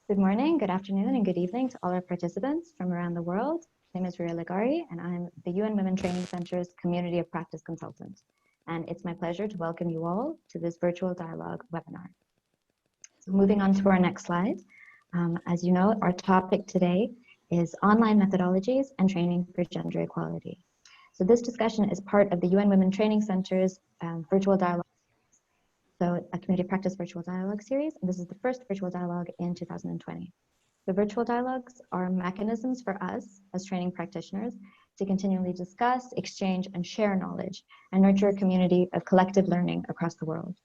Good morning, good afternoon, and good evening to all our participants from around the world. My name is Ria Ligari, and I'm the UN Women Training Center's Community of Practice Consultant. And it's my pleasure to welcome you all to this virtual dialogue webinar. So moving on to our next slide. As you know, our topic today is online methodologies and training for gender equality. So this discussion is part of the UN Women Training Center's virtual dialogue. So a community of practice virtual dialogue series, and this is the first virtual dialogue in 2020. The virtual dialogues are mechanisms for us as training practitioners to continually discuss, exchange, and share knowledge and nurture a community of collective learning across the world.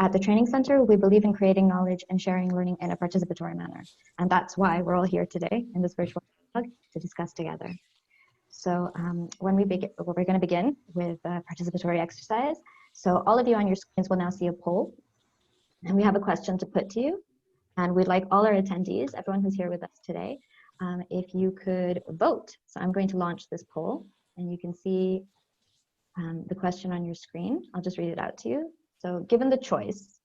At the Training Center, we believe in creating knowledge and sharing learning in a participatory manner. And that's why we're all here today in this virtual dialogue to discuss together. So we're going to begin with a participatory exercise. So all of you on your screens will now see a poll, and we have a question to put to you. And we'd like all our attendees, everyone who's here with us today, if you could vote. So I'm going to launch this poll, and you can see the question on your screen. I'll just read it out to you. So given the choice,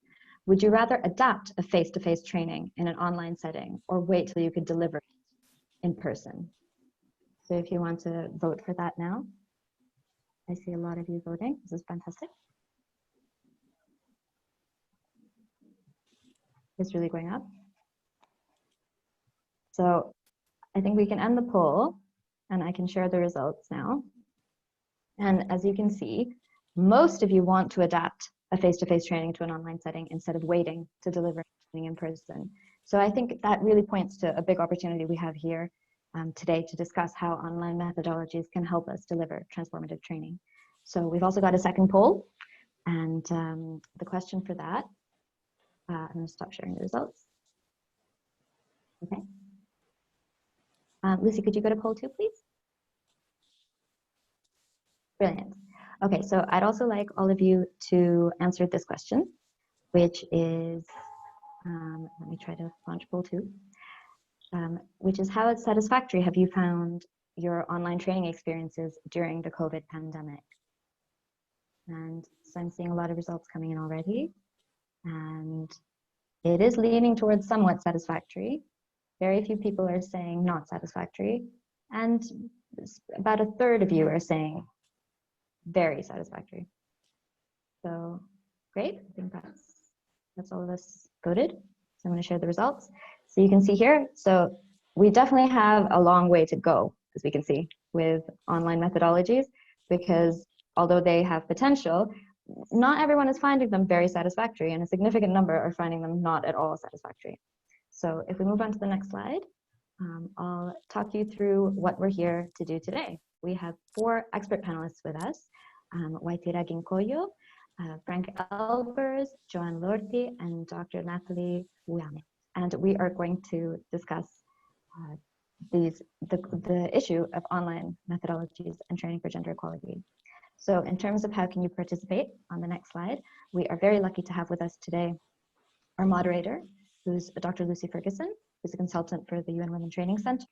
would you rather adapt a face-to-face training in an online setting or wait till you could deliver it in person? So if you want to vote for that now, I see a lot of you voting. This is fantastic. It's really going up. So I think we can end the poll and I can share the results now. And as you can see, most of you want to adapt a face-to-face training to an online setting instead of waiting to deliver training in person. So I think that really points to a big opportunity we have here today to discuss how online methodologies can help us deliver transformative training. So we've also got a second poll, and the question for that, I'm going to stop sharing the results. Okay. Lucy, could you go to poll 2, please? Brilliant. Okay, so I'd also like all of you to answer this question, which is, let me try to launch poll 2, which is how satisfactory have you found your online training experiences during the COVID pandemic? And so I'm seeing a lot of results coming in already, and it is leaning towards somewhat satisfactory. Very few people are saying not satisfactory, and about a third of you are saying very satisfactory. So great, I think that's all of us voted. So I'm going to share the results. So you can see here, so we definitely have a long way to go, as we can see, with online methodologies, because although they have potential, not everyone is finding them very satisfactory, and a significant number are finding them not at all satisfactory. So if we move on to the next slide, I'll talk you through what we're here to do today. We have 4 expert panelists with us, Waitira Ginkoyo, Frank Elbers, Joanne Lorti, and Dr. Natalie Uyame. And we are going to discuss the issue of online methodologies and training for gender equality. So in terms of how can you participate, on the next slide, we are very lucky to have with us today our moderator, who's Dr. Lucy Ferguson, who's a consultant for the UN Women Training Center.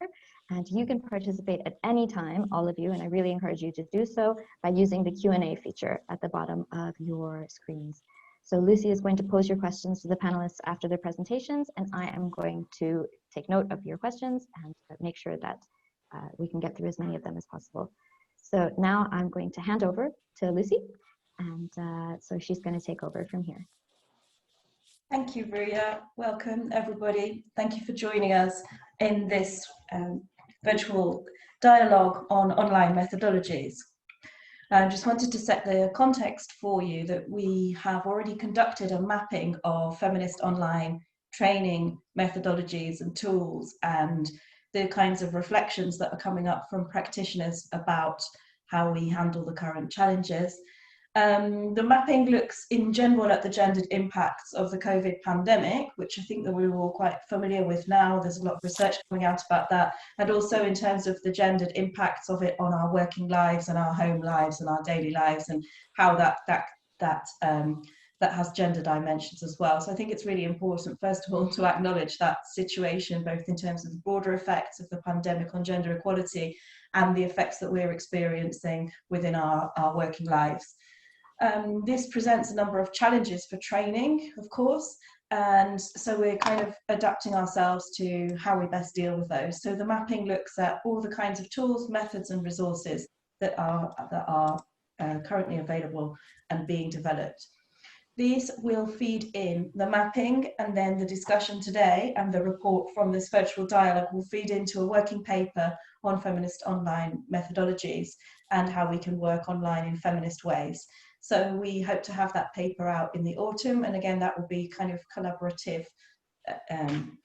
And you can participate at any time, all of you, and I really encourage you to do so by using the Q&A feature at the bottom of your screens. So Lucy is going to pose your questions to the panelists after their presentations, and I am going to take note of your questions and make sure that we can get through as many of them as possible. So now I'm going to hand over to Lucy, and so she's going to take over from here. Thank you, Ria. Welcome, everybody. Thank you for joining us in this virtual dialogue on online methodologies. I just wanted to set the context for you that we have already conducted a mapping of feminist online training methodologies and tools and the kinds of reflections that are coming up from practitioners about how we handle the current challenges. The mapping looks in general at the gendered impacts of the COVID pandemic, which I think that we're all quite familiar with now. There's a lot of research coming out about that, and also in terms of the gendered impacts of it on our working lives and our home lives and our daily lives, and how that has gender dimensions as well. So I think it's really important, first of all, to acknowledge that situation, both in terms of the broader effects of the pandemic on gender equality and the effects that we're experiencing within our working lives. This presents a number of challenges for training, of course, and so we're kind of adapting ourselves to how we best deal with those. So the mapping looks at all the kinds of tools, methods and resources that are currently available and being developed. These will feed in the mapping, and then the discussion today and the report from this virtual dialogue will feed into a working paper on feminist online methodologies and how we can work online in feminist ways. So we hope to have that paper out in the autumn, and again that will be kind of collaborative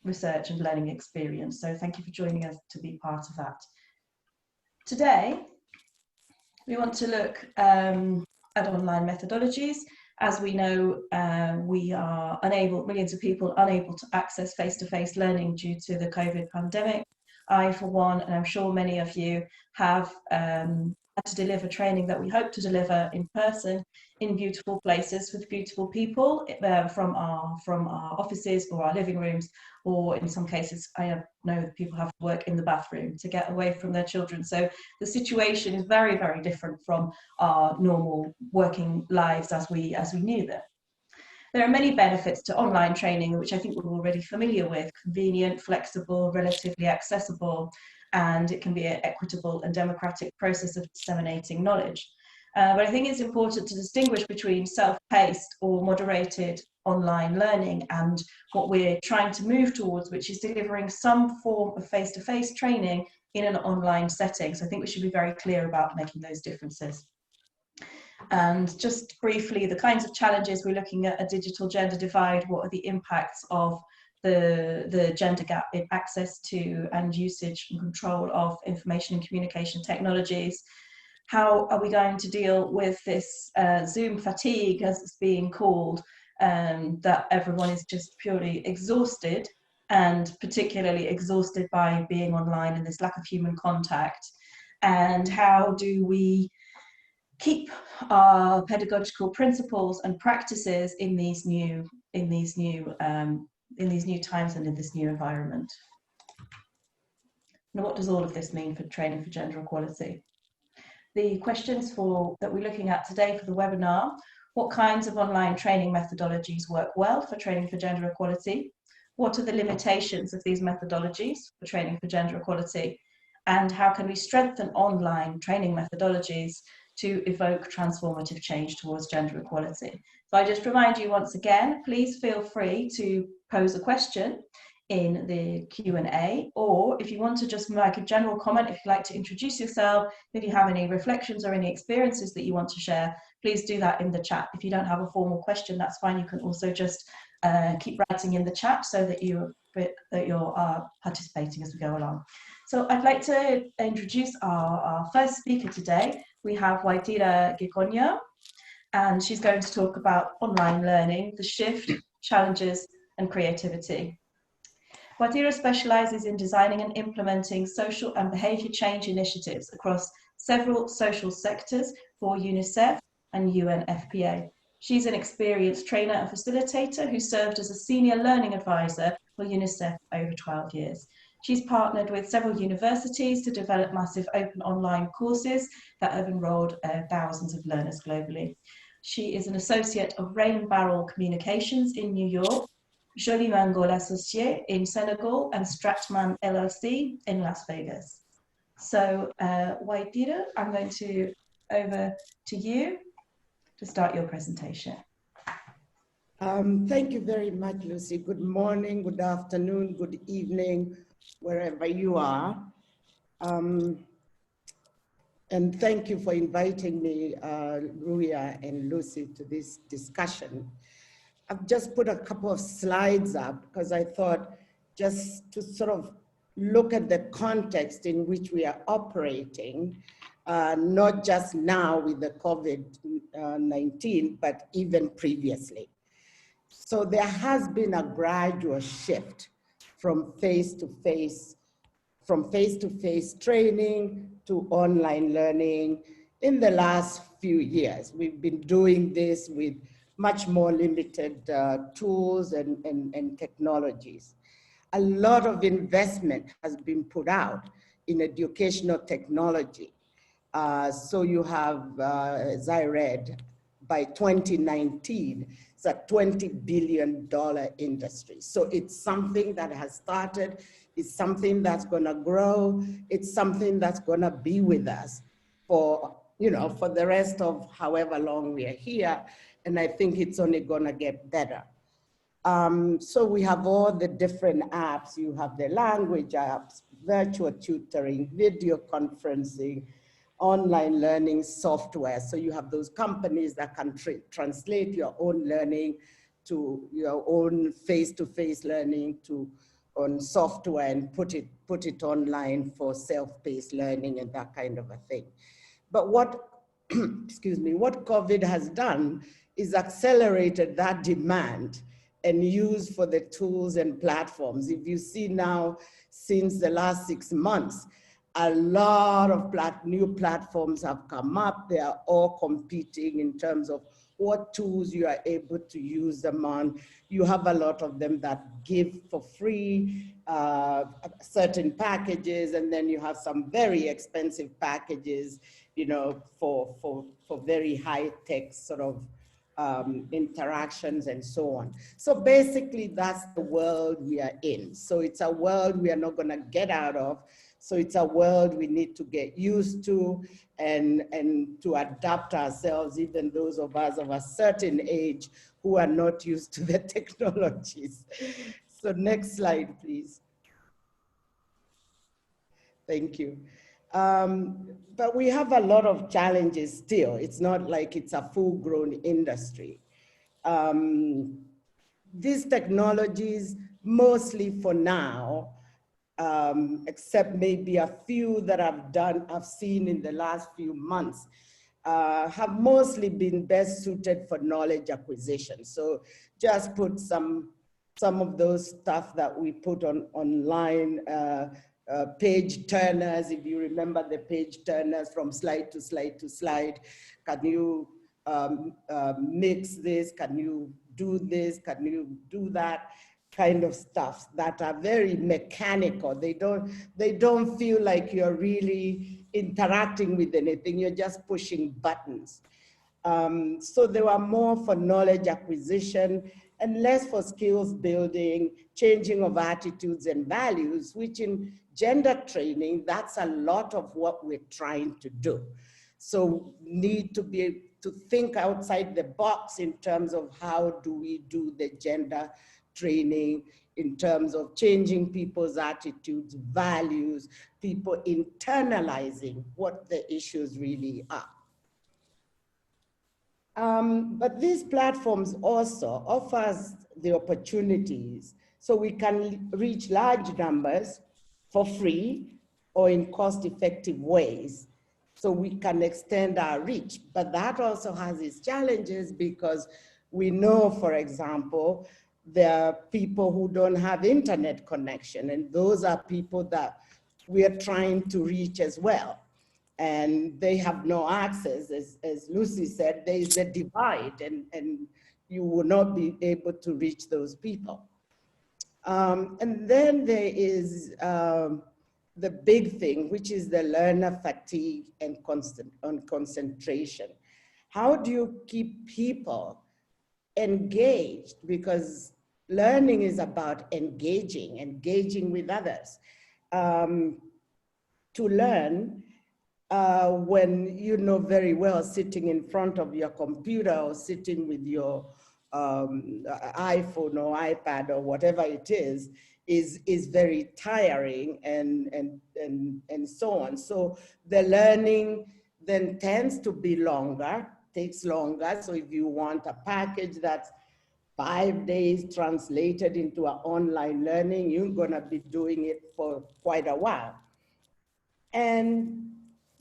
research and learning experience. So thank you for joining us to be part of that. Today we want to look at online methodologies. As we know, we are millions of people unable to access face-to-face learning due to the COVID pandemic. I, for one, and I'm sure many of you, have had to deliver training that we hope to deliver in person in beautiful places with beautiful people from our offices or our living rooms, or in some cases I know that people have to work in the bathroom to get away from their children. So the situation is very, very different from our normal working lives as we knew them. There are many benefits to online training, which I think we're already familiar with: convenient, flexible, relatively accessible, and it can be an equitable and democratic process of disseminating knowledge. But I think it's important to distinguish between self-paced or moderated online learning and what we're trying to move towards, which is delivering some form of face-to-face training in an online setting. So I think we should be very clear about making those differences. And just briefly, the kinds of challenges we're looking at: a digital gender divide. What are the impacts of the gender gap in access to and usage and control of information and communication technologies? How are we going to deal with this Zoom fatigue, as it's being called, that everyone is just purely exhausted, and particularly exhausted by being online and this lack of human contact? And how do we keep our pedagogical principles and practices in these new times and in this new environment? Now, what does all of this mean for training for gender equality? The questions that we're looking at today for the webinar: what kinds of online training methodologies work well for training for gender equality? What are the limitations of these methodologies for training for gender equality? And how can we strengthen online training methodologies to evoke transformative change towards gender equality? So I just remind you once again, please feel free to pose a question in the Q&A, or if you want to just make a general comment, if you'd like to introduce yourself, if you have any reflections or any experiences that you want to share, please do that in the chat. If you don't have a formal question, that's fine. You can also just keep writing in the chat so that you're participating as we go along. So I'd like to introduce our first speaker today. We have Waitira Gikonyo, and she's going to talk about online learning, the shift, challenges, and creativity. Waitira specializes in designing and implementing social and behavior change initiatives across several social sectors for UNICEF and UNFPA. She's an experienced trainer and facilitator who served as a senior learning advisor for UNICEF over 12 years. She's partnered with several universities to develop massive open online courses that have enrolled thousands of learners globally. She is an associate of Rain Barrel Communications in New York, Jolie Mangol Associé in Senegal, and Stratman LLC in Las Vegas. So Waitira, I'm going to over to you to start your presentation. Thank you very much, Lucy. Good morning, good afternoon, good evening, wherever you are. And thank you for inviting me, Ruya and Lucy, to this discussion. I've just put a couple of slides up because I thought just to sort of look at the context in which we are operating, not just now with the COVID-19, but even previously. So there has been a gradual shift from face-to-face training to online learning in the last few years. We've been doing this with much more limited tools and technologies. A lot of investment has been put out in educational technology. So you have, as I read, by 2019, it's a $20 billion industry. So it's something that has started, it's something that's gonna grow, it's something that's gonna be with us for, you know, for the rest of however long we are here. And I think it's only gonna get better. So we have all the different apps. You have the language apps, virtual tutoring, video conferencing, online learning software. So you have those companies that can translate your own learning to your own face-to-face learning to on software and put it online for self-paced learning and that kind of a thing. But what, excuse me, what COVID has done is accelerated that demand and use for the tools and platforms. If you see now, since the last 6 months, a lot of new platforms have come up. They are all competing in terms of what tools you are able to use them on. You have a lot of them that give for free certain packages, and then you have some very expensive packages, you know, for very high tech sort of interactions and so on. So basically that's the world we are in. So it's a world we are not gonna get out of. So it's a world we need to get used to and to adapt ourselves, even those of us of a certain age who are not used to the technologies. So next slide, please. Thank you. But we have a lot of challenges still. It's not like it's a full-grown industry. These technologies, mostly for now, except maybe a few that I've seen in the last few months, have mostly been best suited for knowledge acquisition. So just put some of those stuff that we put on online, page turners, if you remember the page turners from slide to slide to slide. Can you mix this? Can you do this? Can you do that? Kind of stuff that are very mechanical. They don't feel like you're really interacting with anything. You're just pushing buttons. So they were more for knowledge acquisition and less for skills building, changing of attitudes and values, which in gender training, that's a lot of what we're trying to do. So need to be able to think outside the box in terms of how do we do the gender training in terms of changing people's attitudes, values, people internalizing what the issues really are. But these platforms also offers the opportunities so we can reach large numbers for free or in cost-effective ways so we can extend our reach. But that also has its challenges because we know, for example, there are people who don't have internet connection, and those are people that we are trying to reach as well. And they have no access, as Lucy said, there is a divide and you will not be able to reach those people. And then there is the big thing, which is the learner fatigue and concentration. How do you keep people engaged? Because learning is about engaging with others. To learn, when you know very well sitting in front of your computer or sitting with your iPhone or iPad or whatever it is very tiring and so on. So the learning then tends to be longer, takes longer. So if you want a package that's 5 days translated into an online learning, you're gonna be doing it for quite a while. And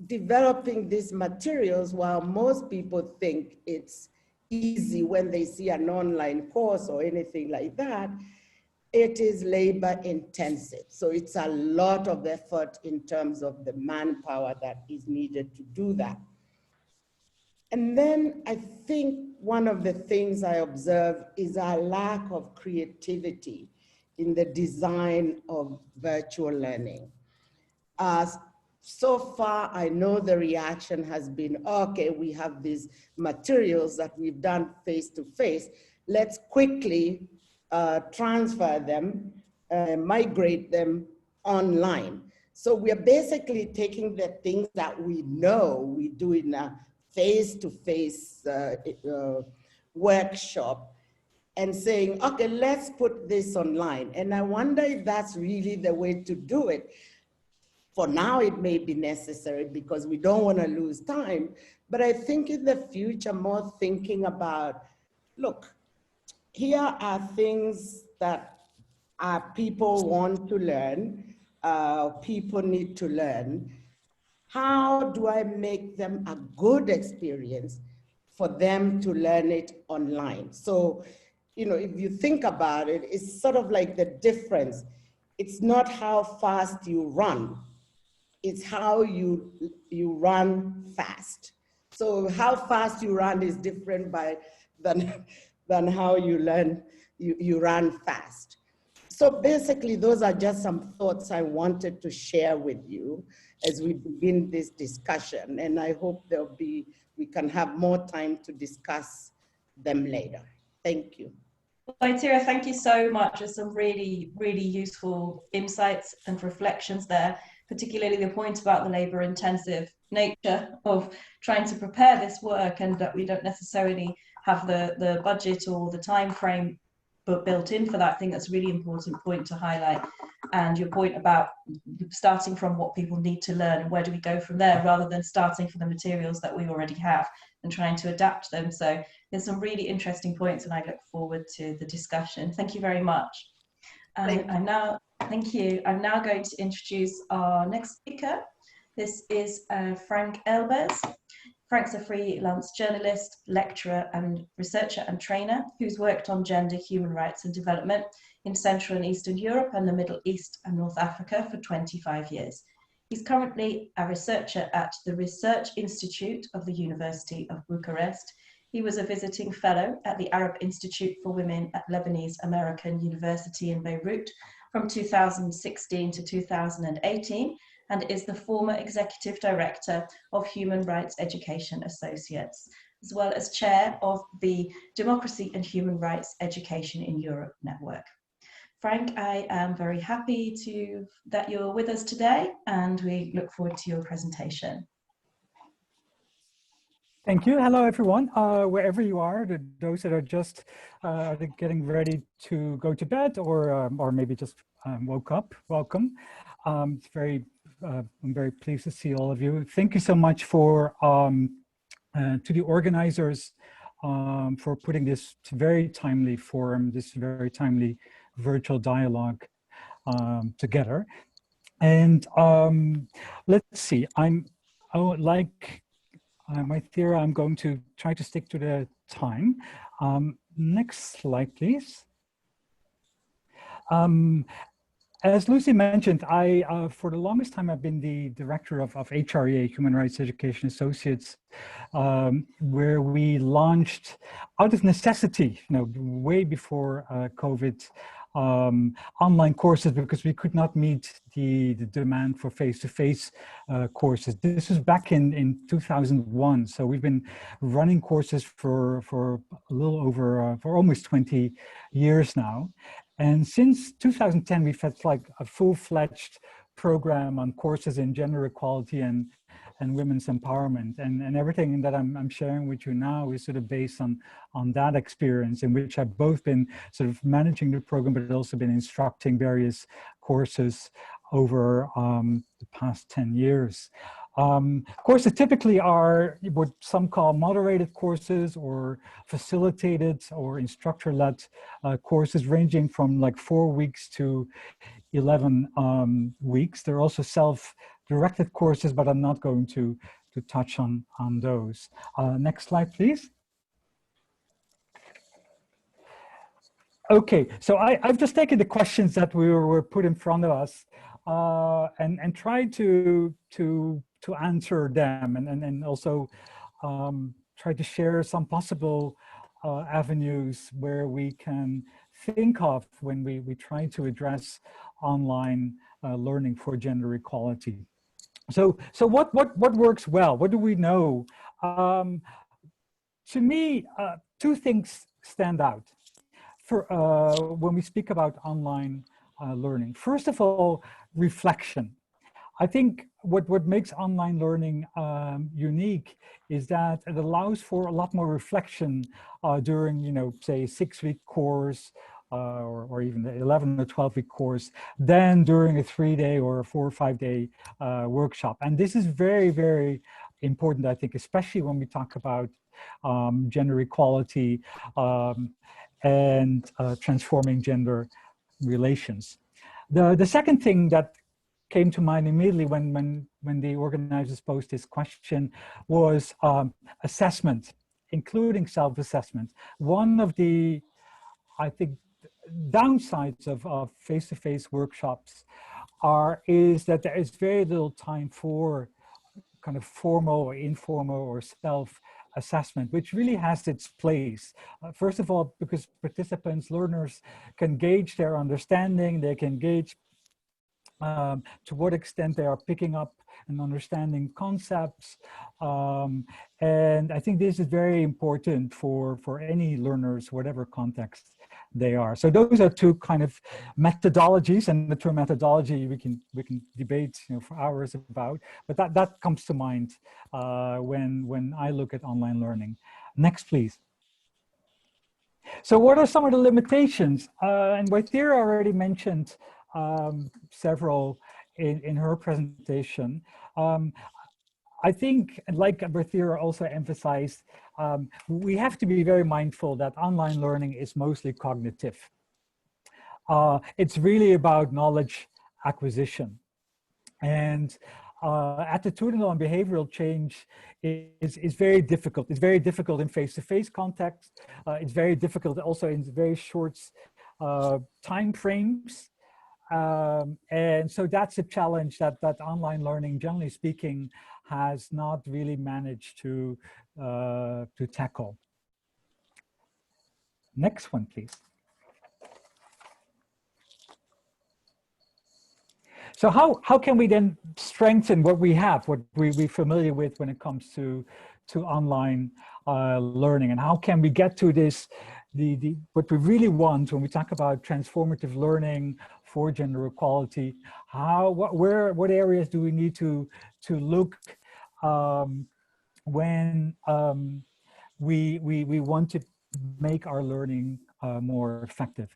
developing these materials, while most people think it's easy when they see an online course or anything like that, it is labor intensive. So it's a lot of effort in terms of the manpower that is needed to do that. And then I think one of the things I observe is our lack of creativity in the design of virtual learning. so far, I know the reaction has been, okay, we have these materials that we've done face-to-face. Let's quickly transfer them, migrate them online. So we're basically taking the things that we know we do in a face-to-face workshop and saying, okay, let's put this online. And I wonder if that's really the way to do it. For now, it may be necessary because we don't want to lose time. But I think in the future, more thinking about, look, here are things that people want to learn, people need to learn. How do I make them a good experience for them to learn it online? So, you know, if you think about it, it's sort of like the difference. It's not how fast you run, it's how you run fast. So how fast you run is different than how you learn, you run fast. So basically, those are just some thoughts I wanted to share with you as we begin this discussion. And I hope we can have more time to discuss them later. Thank you. Waitira, thank you so much. There's some really, really useful insights and reflections there, particularly the point about the labor-intensive nature of trying to prepare this work, and that we don't necessarily have the budget or the time frame but built in for that. I think that's a really important point to highlight. And your point about starting from what people need to learn and where do we go from there, rather than starting from the materials that we already have and trying to adapt them. So there's some really interesting points, and I look forward to the discussion. Thank you very much. Thank you. I'm now going to introduce our next speaker. This is Frank Elbers. Frank's a freelance journalist, lecturer, and researcher and trainer who's worked on gender, human rights, and development in Central and Eastern Europe and the Middle East and North Africa for 25 years. He's currently a researcher at the Research Institute of the University of Bucharest. He was a visiting fellow at the Arab Institute for Women at Lebanese American University in Beirut from 2016 to 2018, and is the former executive director of Human Rights Education Associates, as well as chair of the Democracy and Human Rights Education in Europe network. Frank, I am very happy that you're with us today, and we look forward to your presentation. Thank you. Hello, everyone, wherever you are, those that are just getting ready to go to bed or maybe just woke up, welcome. I'm very pleased to see all of you. Thank you so much to the organizers for putting this very timely forum, this very timely virtual dialogue together. And let's see, my theory, I'm going to try to stick to the time. Next slide, please. As Lucy mentioned, for the longest time, I've been the director of HREA, Human Rights Education Associates, where we launched out of necessity, way before COVID, online courses because we could not meet the demand for face-to-face courses. This was back in 2001. So we've been running courses for a little over, for almost 20 years now. And since 2010, we've had like a full-fledged program on courses in gender equality and women's empowerment. And everything that I'm sharing with you now is sort of based on that experience, in which I've both been sort of managing the program, but also been instructing various courses over the past 10 years. Courses typically are what some call moderated courses or facilitated or instructor-led courses, ranging from like 4 weeks to 11 weeks. There are also self-directed courses, but I'm not going to touch on those. Next slide, please. Okay, so I've just taken the questions that were put in front of us and tried to answer them, and also try to share some possible avenues where we can think of when we try to address online learning for gender equality. So what works well? What do we know? To me, two things stand out for when we speak about online learning. First of all, reflection. I think what makes online learning unique is that it allows for a lot more reflection during, say, a 6-week course or even the 11 or 12-week course than during a 3-day or a 4 or 5-day workshop. And this is very, very important, I think, especially when we talk about gender equality and transforming gender relations. The second thing that came to mind immediately when the organizers posed this question was assessment, including self-assessment. One of the, I think, downsides of face-to-face workshops is that there is very little time for kind of formal or informal or self-assessment, which really has its place. First of all, because participants, learners can gauge their understanding, they can gauge to what extent they are picking up and understanding concepts. And I think this is very important for any learners, whatever context they are. So those are two kind of methodologies, and the term methodology we can debate for hours about, but that comes to mind when I look at online learning. Next, please. So what are some of the limitations? And Waithira already mentioned several in her presentation. I think, like Waithira also emphasized, we have to be very mindful that online learning is mostly cognitive. It's really about knowledge acquisition. And attitudinal and behavioral change is very difficult. It's very difficult in face-to-face context. It's very difficult also in very short time frames. And so that's a challenge that online learning, generally speaking, has not really managed to tackle. Next one, please. So how can we then strengthen what we have, what we're familiar with when it comes to online learning, and how can we get to this, what we really want when we talk about transformative learning for gender equality? What areas do we need to look when we want to make our learning more effective?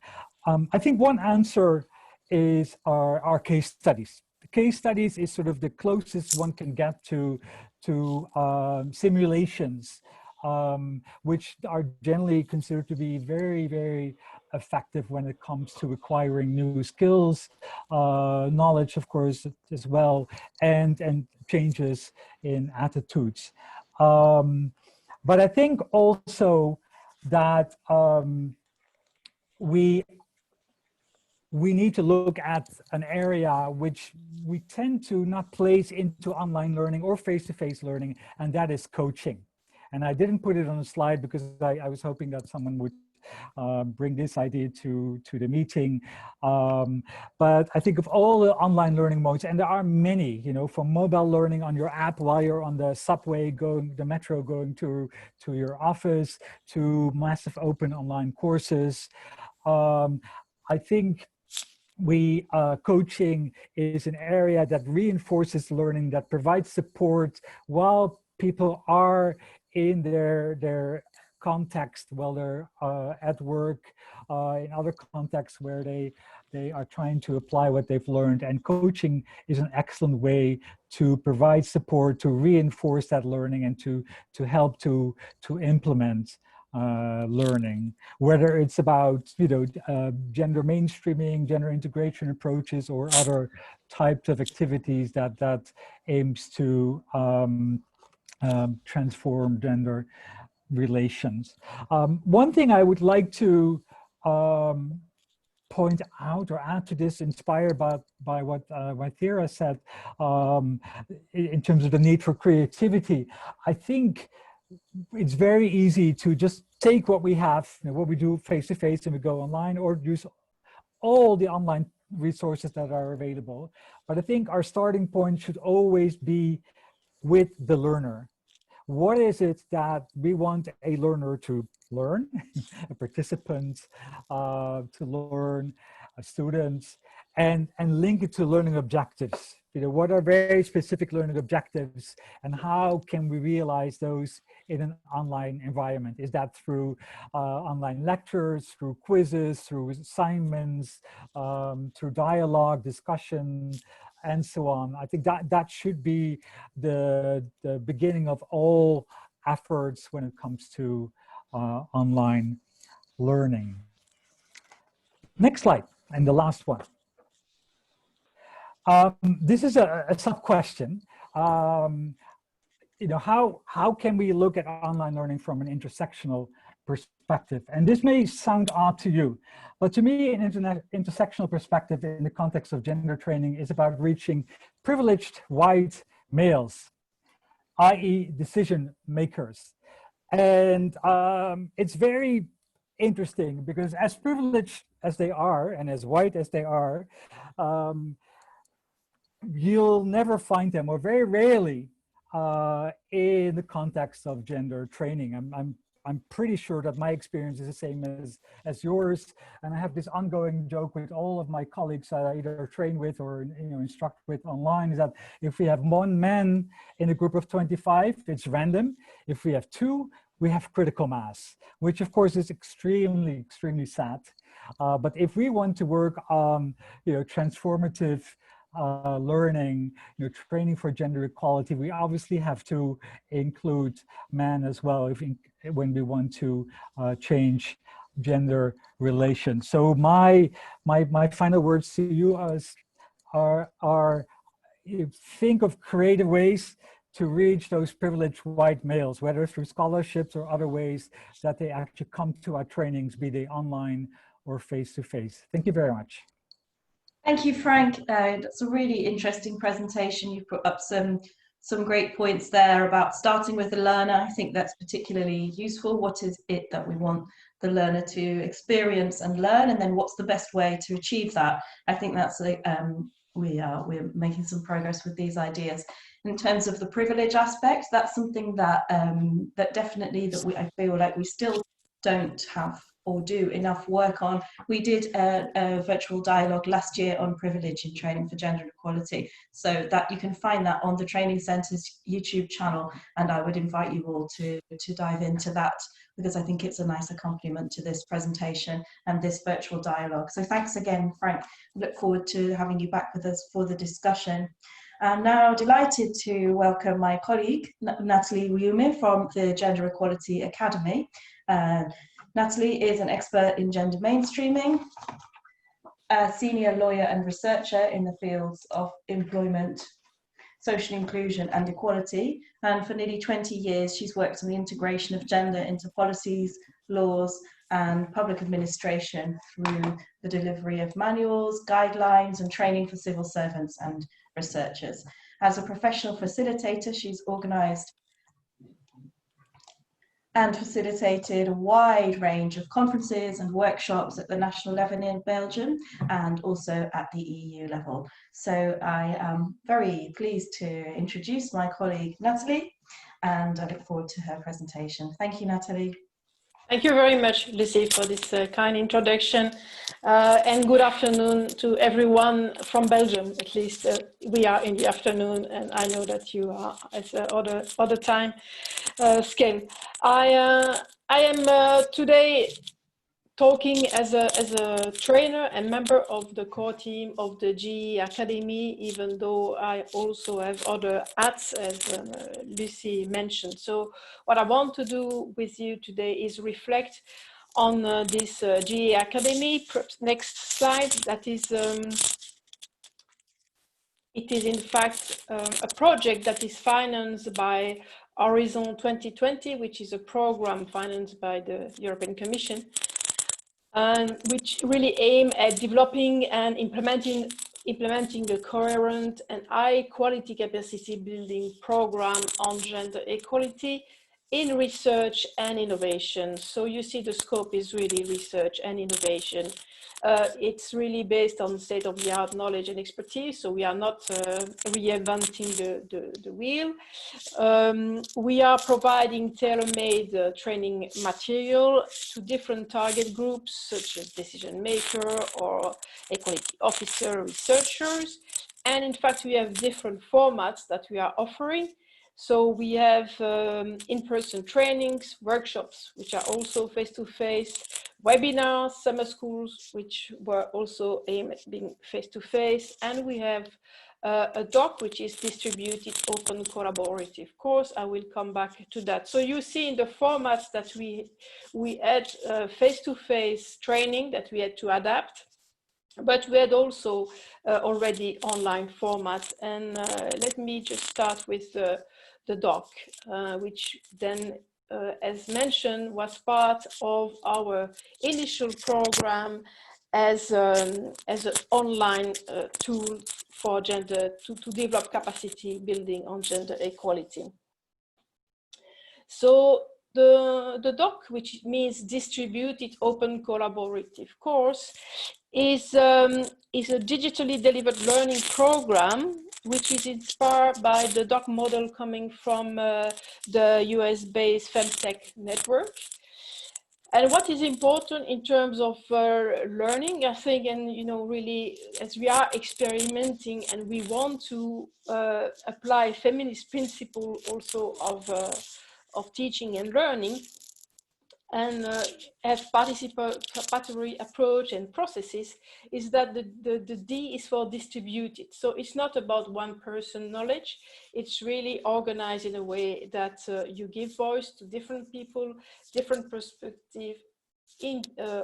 I think one answer is our case studies. The case studies is sort of the closest one can get to simulations, which are generally considered to be very, very effective when it comes to acquiring new skills, knowledge, of course, as well, and changes in attitudes. But I think also that we need to look at an area which we tend to not place into online learning or face-to-face learning, and that is coaching. And I didn't put it on a slide because I was hoping that someone would bring this idea to the meeting. But I think of all the online learning modes, and there are many, from mobile learning on your app while you're on the subway, the metro going to your office, to massive open online courses. I think coaching is an area that reinforces learning, that provides support while people are in their context, while they're at work, in other contexts where they are trying to apply what they've learned. And coaching is an excellent way to provide support, to reinforce that learning, and to help to implement learning, whether it's about gender mainstreaming, gender integration approaches, or other types of activities that aims to transform gender relations. One thing I would like to point out or add to this, inspired by what Waithira said, in terms of the need for creativity, I think it's very easy to just take what we have, what we do face-to-face, and we go online, or use all the online resources that are available. But I think our starting point should always be with the learner. What is it that we want a learner to learn, a participant to learn, students, and link it to learning objectives. What are very specific learning objectives, and how can we realize those in an online environment? Is that through online lectures, through quizzes, through assignments, through dialogue, discussion, and so on? I think that should be the beginning of all efforts when it comes to online learning. Next slide, and the last one. This is a sub-question. How can we look at online learning from an intersectional perspective? And this may sound odd to you, but to me, an intersectional perspective in the context of gender training is about reaching privileged white males, i.e. decision makers. And it's very interesting because as privileged as they are and as white as they are, you'll never find them, or very rarely, in the context of gender training. I'm pretty sure that my experience is the same as yours, and I have this ongoing joke with all of my colleagues that I either train with or instruct with online, is that if we have one man in a group of 25, it's random. If we have two, we have critical mass, which of course is extremely, extremely sad. But if we want to work on transformative learning, training for gender equality, we obviously have to include men as well when we want to change gender relations. So my final words to you are think of creative ways to reach those privileged white males, whether through scholarships or other ways that they actually come to our trainings, be they online or face-to-face. Thank you very much. Thank you, Frank. That's a really interesting presentation. You put up some great points there about starting with the learner. I think that's particularly useful. What is it that we want the learner to experience and learn, and then what's the best way to achieve that? I think that's we're making some progress with these ideas. In terms of the privilege aspect, that's something that that definitely I feel like we still don't have or do enough work on. We did a virtual dialogue last year on privilege in training for gender equality, so that you can find that on the Training Centre's YouTube channel, and I would invite you all to dive into that, because I think it's a nice accompaniment to this presentation and this virtual dialogue. So thanks again, Frank. I look forward to having you back with us for the discussion. I'm now delighted to welcome my colleague, Natalie Wiume from the Gender Equality Academy. Natalie is an expert in gender mainstreaming, a senior lawyer and researcher in the fields of employment, social inclusion and equality. And for nearly 20 years, she's worked on the integration of gender into policies, laws, and public administration through the delivery of manuals, guidelines, and training for civil servants and researchers. As a professional facilitator, she's organised and facilitated a wide range of conferences and workshops at the national level in Belgium and also at the EU level. So I am very pleased to introduce my colleague Natalie, and I look forward to her presentation. Thank you, Natalie. Thank you very much, Lucy, for this kind introduction, and good afternoon to everyone from Belgium. At least we are in the afternoon, and I know that you are at other time scale. I am today talking as a trainer and member of the core team of the GE Academy, even though I also have other hats, as Lucy mentioned. So what I want to do with you today is reflect on this GE Academy. Next slide. That is, it is in fact a project that is financed by Horizon 2020, which is a program financed by the European Commission, and which really aim at developing and implementing a coherent and high quality capacity building program on gender equality in research and innovation. So you see the scope is really research and innovation. It's really based on state-of-the-art knowledge and expertise, so we are not reinventing the wheel. We are providing tailor-made training material to different target groups, such as decision maker or equality officer, researchers. And in fact, we have different formats that we are offering. So we have in-person trainings, workshops, which are also face-to-face, webinars, summer schools, which were also aimed at being face-to-face, and we have a doc, which is distributed, open, collaborative course. I will come back to that. So you see in the formats that we had face-to-face training that we had to adapt, but we had also already online formats. And let me just start with the doc, which then, as mentioned, was part of our initial program as an online tool for gender, to develop capacity building on gender equality. So the doc, which means distributed open collaborative course, is a digitally delivered learning program which is inspired by the doc model coming from the US-based Femtech network. And what is important in terms of learning, I think, and really, as we are experimenting and we want to apply feminist principle also of teaching and learning, and have participatory approach and processes, is that the D is for distributed. So it's not about one person knowledge. It's really organized in a way that you give voice to different people, different perspective,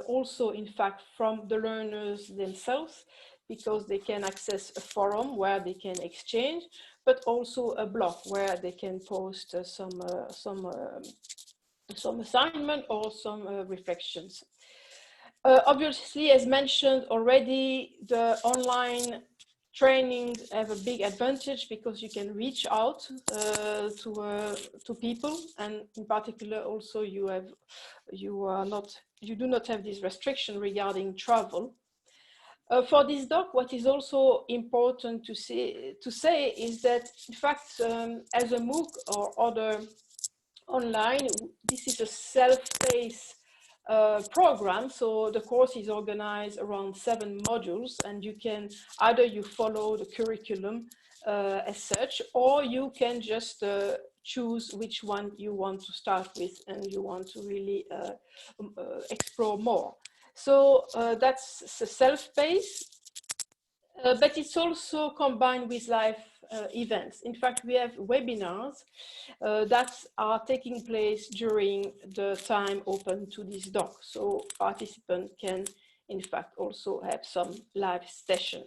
also in fact from the learners themselves, because they can access a forum where they can exchange, but also a blog where they can post some assignment or some reflections. Obviously, as mentioned already, the online trainings have a big advantage because you can reach out to people, and in particular also you do not have this restriction regarding travel. For this doc, what is also important to say is that, in fact, as a MOOC or other online, this is a self-paced program. So the course is organized around 7 modules, and you can either you follow the curriculum as such, or you can just choose which one you want to start with and you want to really explore more. So that's self-paced, but it's also combined with live events. In fact, we have webinars that are taking place during the time open to this doc. So participants can, in fact, also have some live session.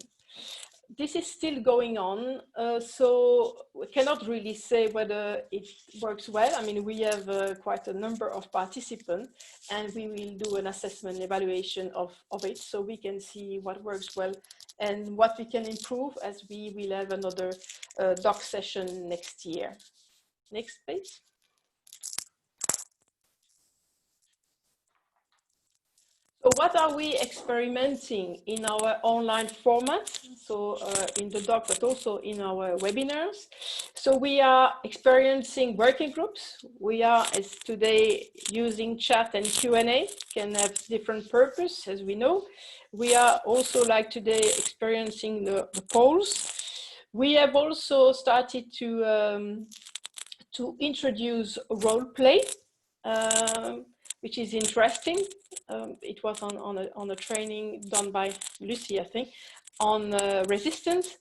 This is still going on, so we cannot really say whether it works well. I mean, we have quite a number of participants, and we will do an assessment evaluation of it, so we can see what works well and what we can improve, as we will have another doc session next year. Next page. So what are we experimenting in our online format? So in the doc, but also in our webinars. So we are experiencing working groups. We are, as today, using chat and Q&A, can have different purpose, as we know. We are also, like today, experiencing the polls. We have also started to introduce role play, which is interesting. It was on a training done by Lucy, I think, on resistance.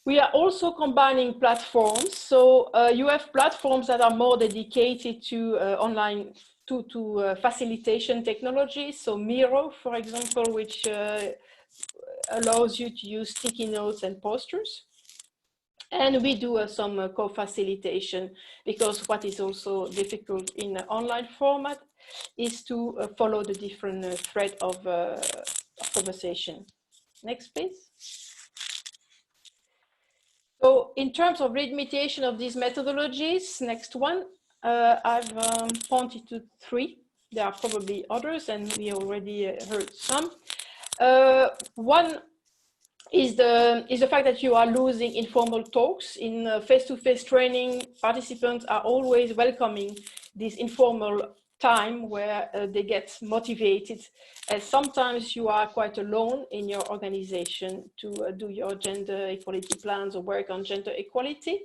We are also combining platforms. So you have platforms that are more dedicated to online, to facilitation technology. So Miro, for example, which allows you to use sticky notes and posters. And we do some co-facilitation, because what is also difficult in an online format is to follow the different thread of conversation. Next, please. So in terms of remediation of these methodologies, next one, I've pointed to 3. There are probably others, and we already heard some. One is the fact that you are losing informal talks. In face-to-face training, participants are always welcoming this informal time where they get motivated, as sometimes you are quite alone in your organization to do your gender equality plans or work on gender equality.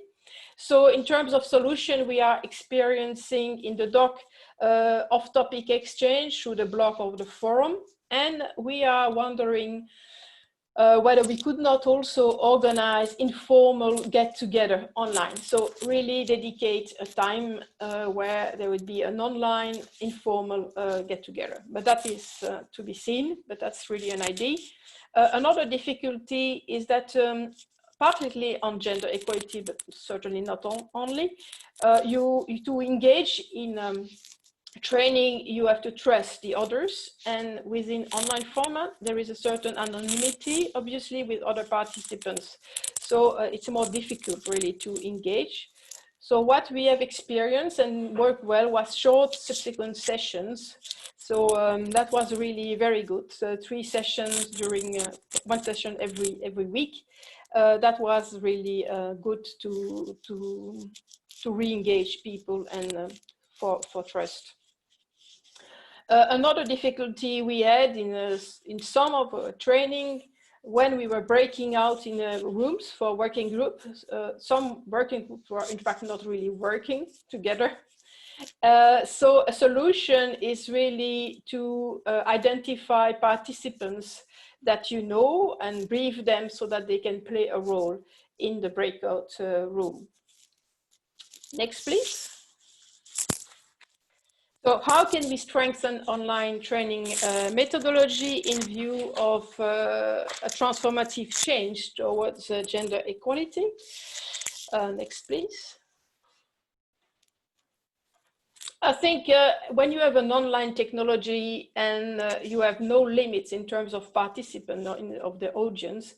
So in terms of solution, we are experiencing in the doc off-topic exchange through the blog of the forum, and we are wondering whether we could not also organize informal get-together online. So really dedicate a time where there would be an online informal get-together. But that is to be seen, but that's really an idea. Another difficulty is that partly on gender equality, but certainly not only, to engage in training, you have to trust the others, and within online format there is a certain anonymity obviously with other participants, so it's more difficult really to engage. So what we have experienced and worked well was short subsequent sessions. So that was really very good. So 3 sessions during 1 session every week. That was really good to re-engage people and for trust. Another difficulty we had in some of our training, when we were breaking out in rooms for working groups, some working groups were in fact not really working together. So a solution is really to identify participants that you know and brief them so that they can play a role in the breakout room. Next, please. So how can we strengthen online training methodology in view of a transformative change towards gender equality? Next, please. I think when you have an online technology and you have no limits in terms of participants of the audience,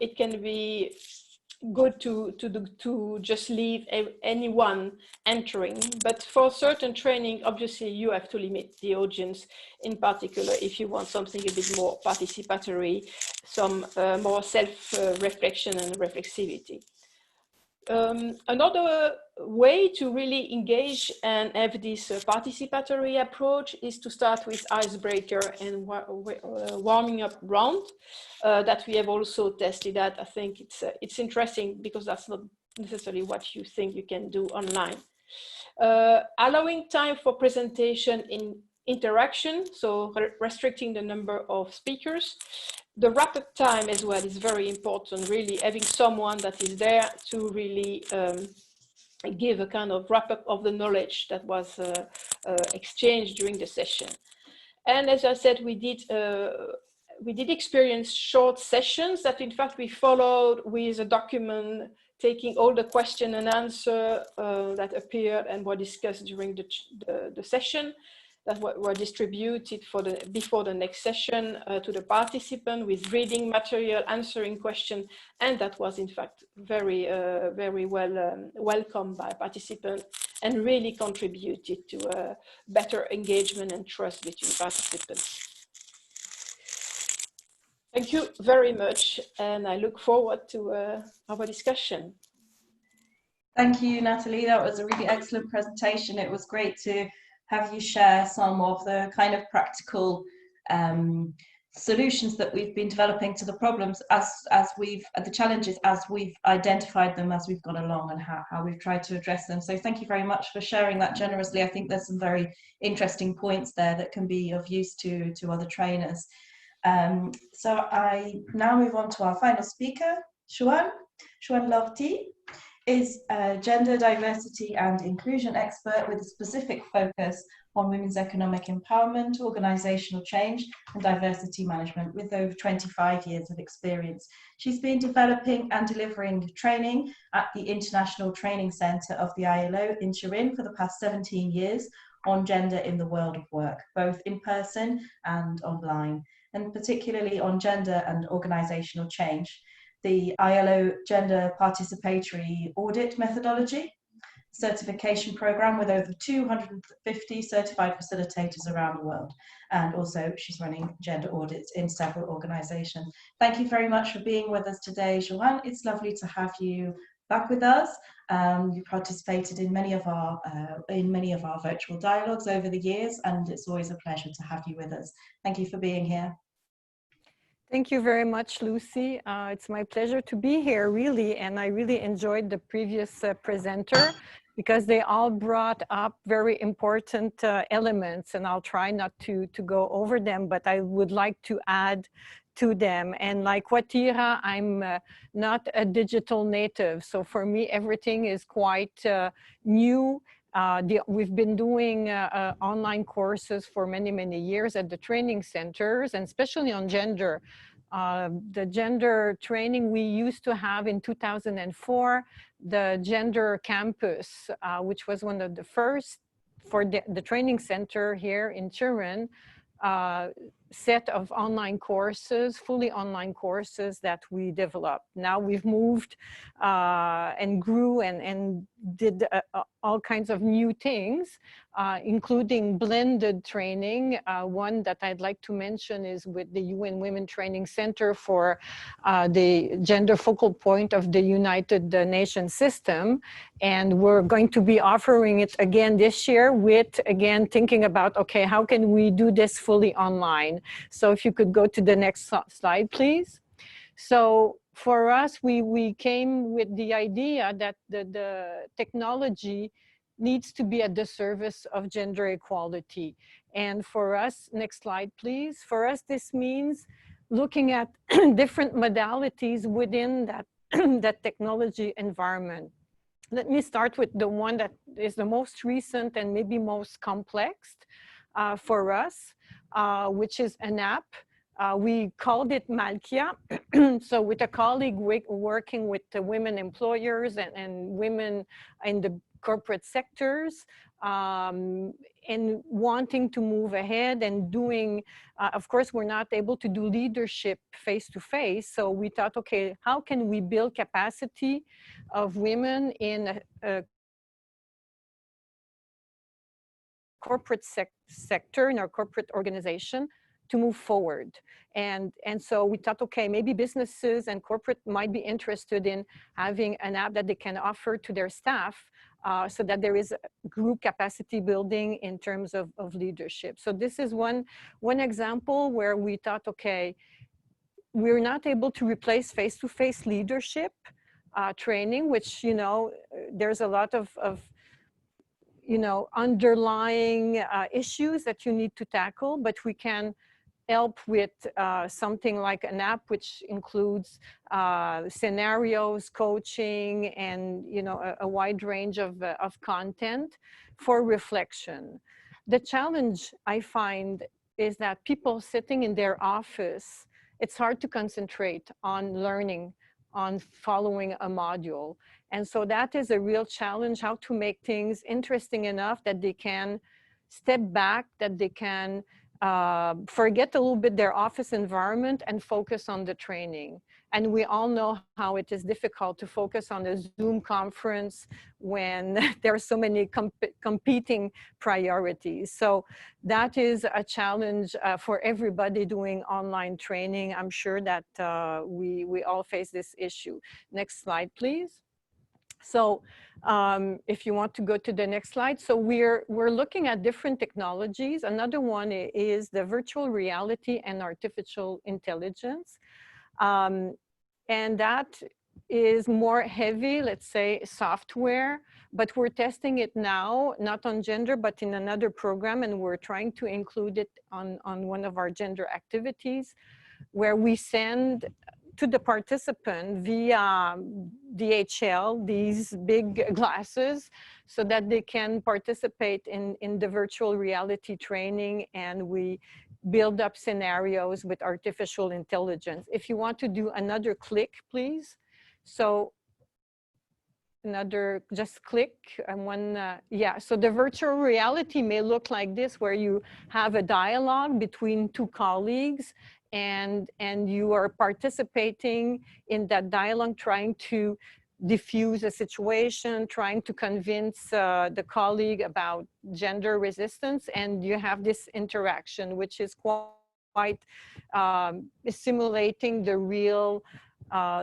it can be good to just leave anyone entering, but for certain training obviously you have to limit the audience, in particular if you want something a bit more participatory, some more self-reflection and reflexivity. Another way to really engage and have this participatory approach is to start with icebreaker and warming up round that we have also tested that. I think it's interesting because that's not necessarily what you think you can do online. Allowing time for presentation in interaction, so restricting the number of speakers. The wrap-up time as well is very important, really having someone that is there to really give a kind of wrap-up of the knowledge that was exchanged during the session. And as I said, we did experience short sessions that in fact we followed with a document taking all the question and answer that appeared and were discussed during the session, that were distributed before the next session to the participant with reading material, answering questions, and that was in fact very well welcomed by participants and really contributed to better engagement and trust between participants. Thank you very much, and I look forward to our discussion. Thank you, Natalie. That was a really excellent presentation. It was great to have you share some of the kind of practical solutions that we've been developing to the problems the challenges as we've identified them as we've gone along, and how we've tried to address them. So thank you very much for sharing that generously. I think there's some very interesting points there that can be of use to other trainers. So I now move on to our final speaker, Xuan Lorty is a gender diversity and inclusion expert with a specific focus on women's economic empowerment, organizational change and diversity management with over 25 years of experience. She's been developing and delivering training at the International Training Center of the ILO in Turin for the past 17 years on gender in the world of work, both in person and online, and particularly on gender and organizational change, the ILO gender participatory audit methodology, certification program with over 250 certified facilitators around the world. And also she's running gender audits in several organizations. Thank you very much for being with us today, Joanne. It's lovely to have you back with us. You participated in many of our virtual dialogues over the years, and it's always a pleasure to have you with us. Thank you for being here. Thank you very much, Lucy. It's my pleasure to be here, really, and I really enjoyed the previous presenter because they all brought up very important elements, and I'll try not to go over them, but I would like to add to them. And like Watira, I'm not a digital native, so for me everything is quite new. We've been doing online courses for many years at the training centers, and especially on gender. The gender training we used to have in 2004, the gender campus, which was one of the first for the training center here in Turin, set of online courses, fully online courses that we developed. Now we've moved and grew and did all kinds of new things, including blended training. One that I'd like to mention is with the UN Women Training Center for the gender focal point of the United Nations system. And we're going to be offering it again this year with, again, thinking about, okay, how can we do this fully online? So if you could go to the next slide, please. So for us, we came with the idea that the technology needs to be at the service of gender equality. And for us, next slide, please. For us, this means looking at different modalities within that, that technology environment. Let me start with the one that is the most recent and maybe most complex for us, which is an app. We called it Malkia. So with a colleague working with the women employers and women in the corporate sectors, and wanting to move ahead and doing, of course, we're not able to do leadership face-to-face. So we thought, okay, how can we build capacity of women in a corporate sector, in our corporate organization, to move forward. And so we thought, okay, maybe businesses and corporate might be interested in having an app that they can offer to their staff, so that there is group capacity building in terms of leadership. So this is one example where we thought, okay, we're not able to replace face-to-face leadership training, which, you know, there's a lot of you know, underlying issues that you need to tackle, but we can help with something like an app which includes scenarios, coaching, and, you know, a wide range of content for reflection. The challenge I find is that people sitting in their office, it's hard to concentrate on learning, on following a module. And so that is a real challenge, how to make things interesting enough that they can step back, that they can forget a little bit their office environment and focus on the training. And we all know how it is difficult to focus on a Zoom conference when there are so many competing priorities. So that is a challenge for everybody doing online training. I'm sure that we all face this issue. Next slide, please. So if you want to go to the next slide. So we're looking at different technologies. Another one is the virtual reality and artificial intelligence. And that is more heavy, let's say, software, but we're testing it now, not on gender, but in another program, and we're trying to include it on one of our gender activities, where we send to the participant via DHL these big glasses so that they can participate in the virtual reality training, and we build up scenarios with artificial intelligence. If you want to do another click, please. So another, just click and one, yeah. So the virtual reality may look like this, where you have a dialogue between two colleagues, and you are participating in that dialogue, trying to diffuse a situation, trying to convince the colleague about gender resistance, and you have this interaction, which is quite simulating the real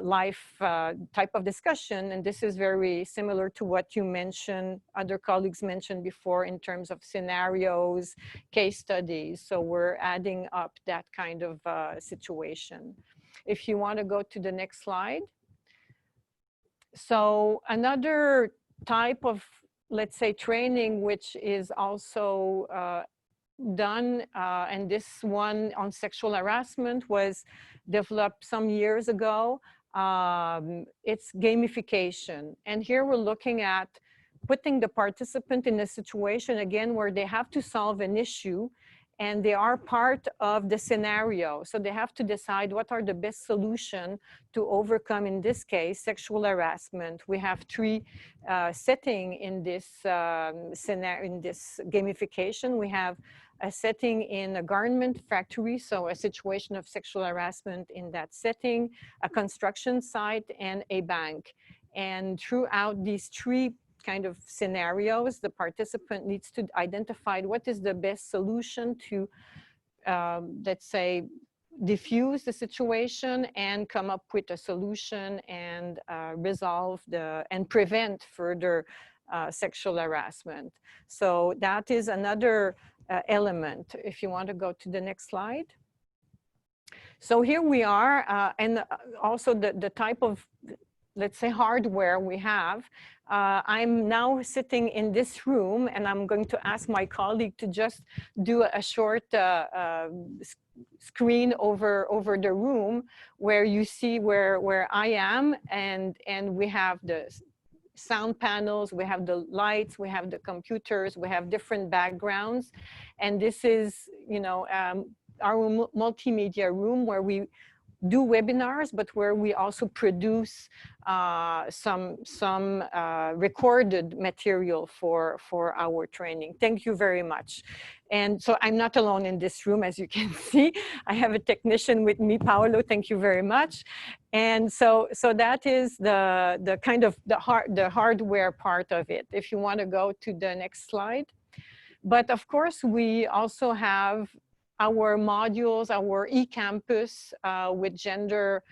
life type of discussion. And this is very similar to what you mentioned, other colleagues mentioned before in terms of scenarios, case studies. So we're adding up that kind of situation. If you want to go to the next slide. So another type of, let's say, training, which is also done, and this one on sexual harassment was developed some years ago. It's gamification. And here we're looking at putting the participant in a situation, again, where they have to solve an issue and they are part of the scenario. So they have to decide what are the best solution to overcome, in this case, sexual harassment. We have three settings in this scenario, in this gamification. We have a setting in a garment factory, so a situation of sexual harassment in that setting, a construction site, and a bank. And throughout these three kind of scenarios, the participant needs to identify what is the best solution to, let's say, diffuse the situation and come up with a solution and resolve and prevent further sexual harassment. So that is another element. If you want to go to the next slide. So here we are, and also the type of, let's say, hardware we have. I'm now sitting in this room, and I'm going to ask my colleague to just do a short screen over the room where you see where I am, and we have the sound panels, we have the lights, we have the computers, we have different backgrounds. And this is, you know, our multimedia room where we do webinars, but where we also produce some recorded material for our training. Thank you very much. And so I'm not alone in this room, as you can see. I have a technician with me, Paolo. Thank you very much. And so that is the kind of the hardware part of it. If you want to go to the next slide. But of course, we also have our modules, our e-campus with gender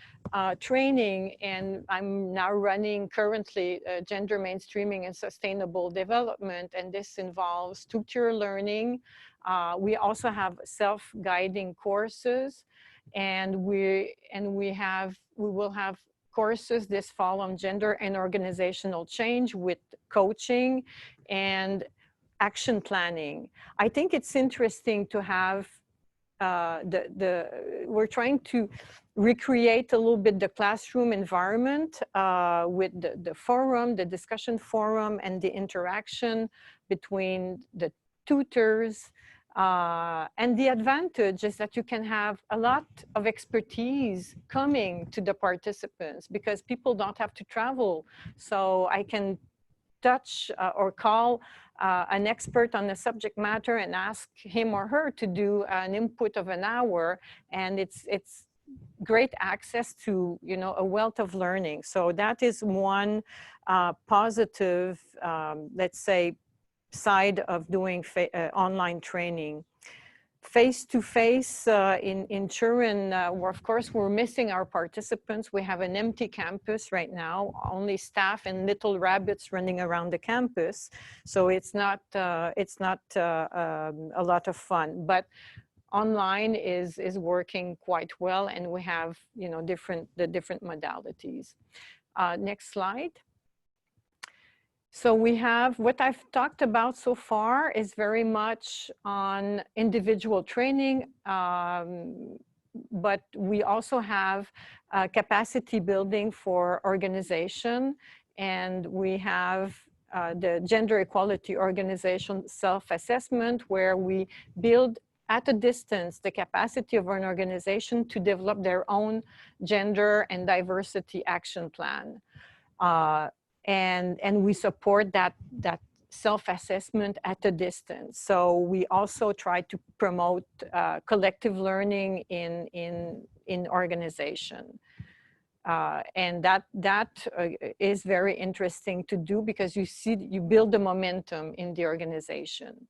training, and I'm now running currently gender mainstreaming and sustainable development, and this involves tutor learning. We also have self-guiding courses, and we will have courses this fall on gender and organizational change with coaching and action planning. I think it's interesting to have we're trying to recreate a little bit the classroom environment with the forum, the discussion forum, and the interaction between the tutors. And the advantage is that you can have a lot of expertise coming to the participants because people don't have to travel. So I can touch or call an expert on the subject matter and ask him or her to do an input of an hour, and it's great access to, you know, a wealth of learning. So that is one positive, let's say, side of doing online training. Face-to-face in Turin, where of course we're missing our participants. We have an empty campus right now, only staff and little rabbits running around the campus. So it's not a lot of fun, but online is working quite well, and we have, you know, the different modalities. Next slide. So we have, what I've talked about so far is very much on individual training, but we also have capacity building for organization, and we have the gender equality organization self-assessment, where we build at a distance the capacity of an organization to develop their own gender and diversity action plan. And we support that self-assessment at a distance. So we also try to promote collective learning in organization. And that is very interesting to do, because you build the momentum in the organization.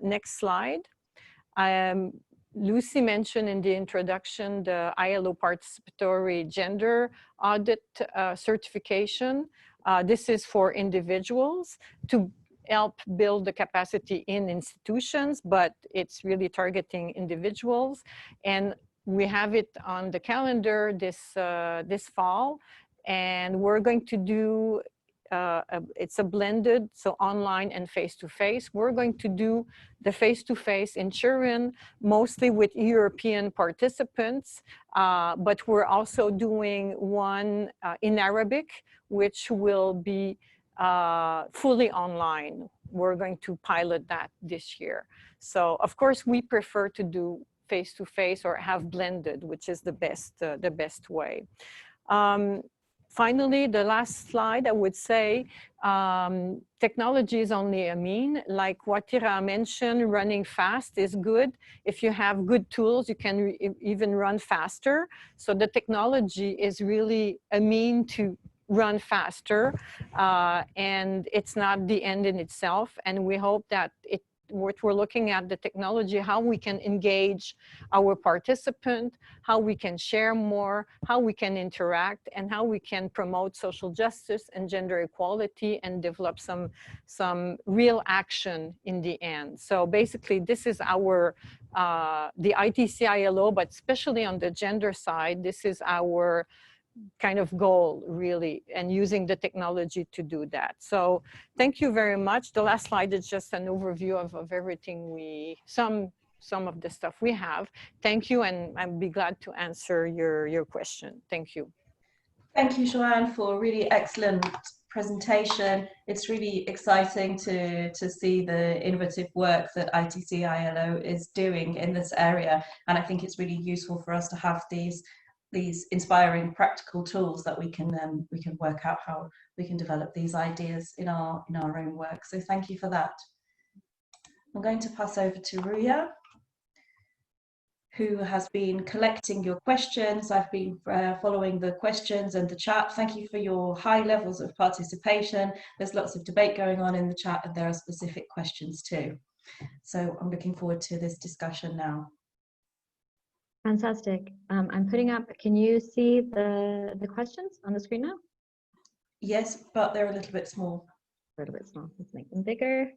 Next slide. Lucy mentioned in the introduction the ILO participatory gender audit certification. This is for individuals to help build the capacity in institutions, but it's really targeting individuals. And we have it on the calendar this fall, and we're going to do it's a blended, so online and face-to-face. We're going to do the face-to-face in Turin, mostly with European participants, but we're also doing one in Arabic, which will be fully online. We're going to pilot that this year. So of course we prefer to do face-to-face or have blended, which is the best way. Finally, the last slide, I would say, technology is only a mean. Like what Ira mentioned, running fast is good. If you have good tools, you can even run faster. So the technology is really a mean to run faster, and it's not the end in itself. And we hope that what we're looking at the technology, how we can engage our participant, how we can share more, how we can interact, and how we can promote social justice and gender equality and develop some real action in the end. So basically, this is our, the ITC ILO, but especially on the gender side, this is our kind of goal, really, and using the technology to do that. So thank you very much. The last slide is just an overview of everything some of the stuff we have. Thank you, and I'd be glad to answer your question. Thank you. Thank you, Joanne, for a really excellent presentation. It's really exciting to see the innovative work that ITC ILO is doing in this area. And I think it's really useful for us to have these inspiring practical tools that we can work out how we can develop these ideas in our own work. So thank you for that. I'm going to pass over to Ruya, who has been collecting your questions. I've been following the questions and the chat. Thank you for your high levels of participation. There's lots of debate going on in the chat, and there are specific questions too. So I'm looking forward to this discussion now. Fantastic. I'm putting up, can you see the questions on the screen now? Yes, but they're a little bit small. A little bit small. Let's make them bigger.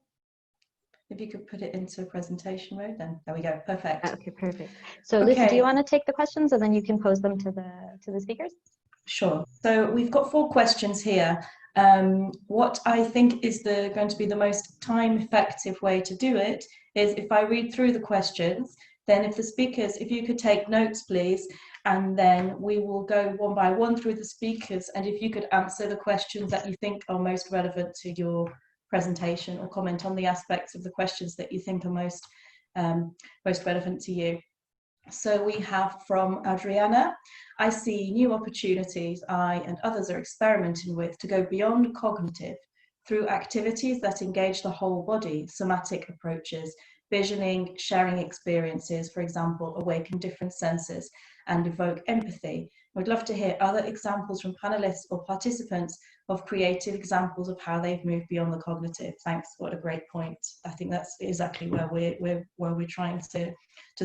If you could put it into presentation mode, then there we go. Perfect. Okay, perfect. So Lucy, do you want to take the questions and then you can pose them to the speakers? Sure. So we've got 4 questions here. What I think is going to be the most time-effective way to do it is if I read through the questions. Then if the speakers, if you could take notes, please, and then we will go one by one through the speakers, and if you could answer the questions that you think are most relevant to your presentation, or comment on the aspects of the questions that you think are most relevant to you. So we have from Adriana, I see new opportunities I and others are experimenting with to go beyond cognitive through activities that engage the whole body, somatic approaches, visioning, sharing experiences, for example, awaken different senses and evoke empathy. We'd love to hear other examples from panelists or participants of creative examples of how they've moved beyond the cognitive. Thanks, what a great point. I think that's exactly where we're trying to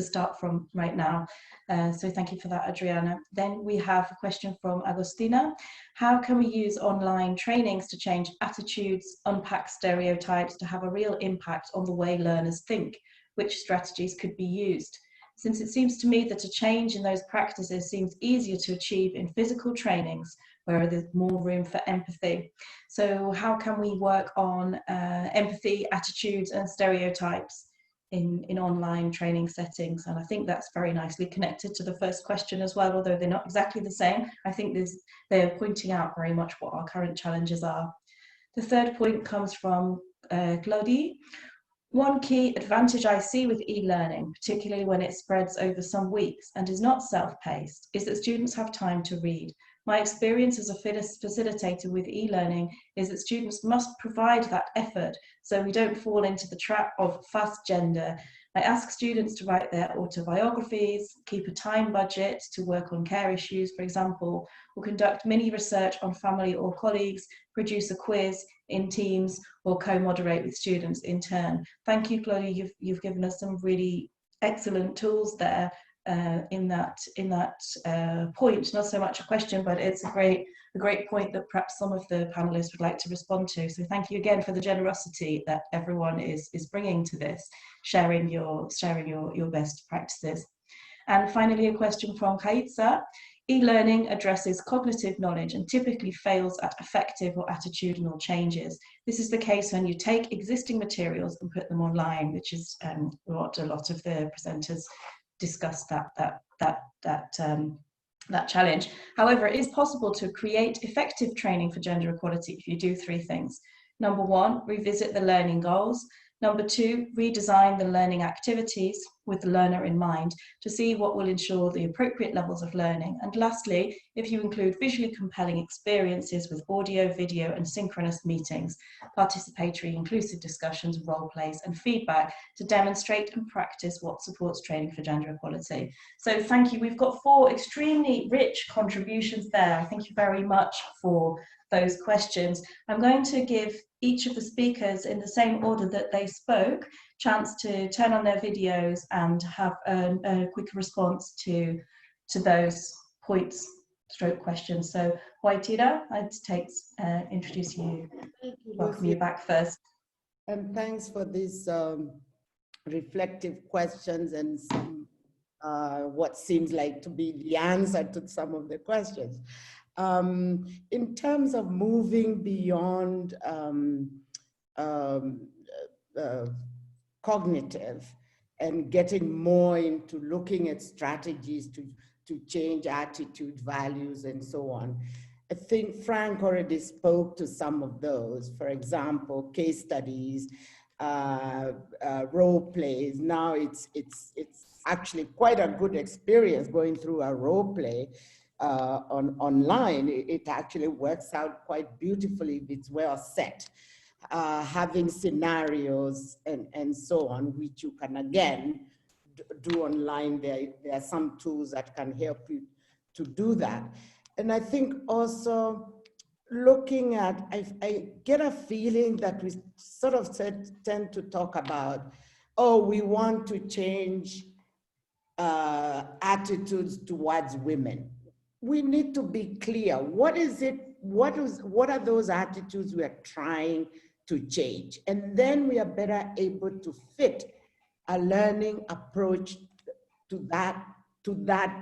start from right now. So thank you for that, Adriana. Then we have a question from Agostina. How can we use online trainings to change attitudes, unpack stereotypes, to have a real impact on the way learners think? Which strategies could be used? Since it seems to me that a change in those practices seems easier to achieve in physical trainings, where there's more room for empathy. So how can we work on empathy, attitudes and stereotypes in online training settings? And I think that's very nicely connected to the first question as well, although they're not exactly the same. I think they're pointing out very much what our current challenges are. The third point comes from Claudie. One key advantage I see with e-learning, particularly when it spreads over some weeks and is not self-paced, is that students have time to read. My experience as a facilitator with e-learning is that students must provide that effort so we don't fall into the trap of fast gender I ask students to write their autobiographies, keep a time budget to work on care issues, for example, or conduct mini research on family or colleagues, produce a quiz in teams, or co-moderate with students in turn. Thank you, Claudia. You've given us some really excellent tools there in that point. Not so much a question, but it's a great point that perhaps some of the panelists would like to respond to. So thank you again for the generosity that everyone is bringing to this, sharing your best practices. And finally, a question from Kaitsa. E-learning addresses cognitive knowledge and typically fails at affective or attitudinal changes. This is the case when you take existing materials and put them online, which is what a lot of the presenters discussed that challenge. However, it is possible to create effective training for gender equality if you do three things. Number one, revisit the learning goals. Number two, redesign the learning activities with the learner in mind to see what will ensure the appropriate levels of learning. And lastly, if you include visually compelling experiences with audio, video, and synchronous meetings, participatory inclusive discussions, role plays, and feedback to demonstrate and practice what supports training for gender equality. So thank you. We've got 4 extremely rich contributions there. Thank you very much for those questions. I'm going to give each of the speakers, in the same order that they spoke, chance to turn on their videos and have a quick response to those points stroke questions. So Waitira, I'd introduce you, welcome you back first. And thanks for these reflective questions and some what seems like to be the answer to some of the questions. In terms of moving beyond cognitive and getting more into looking at strategies to change attitude, values, and so on, I think Frank already spoke to some of those. For example, case studies, role plays. Now it's actually quite a good experience going through a role play online. It actually works out quite beautifully if it's well set. Having scenarios and so on, which you can again do online. There are some tools that can help you to do that. And I think also looking at, I get a feeling that we sort of tend to talk about, oh, we want to change attitudes towards women. We need to be clear. What is it? What are those attitudes we are trying to change? And then we are better able to fit a learning approach to that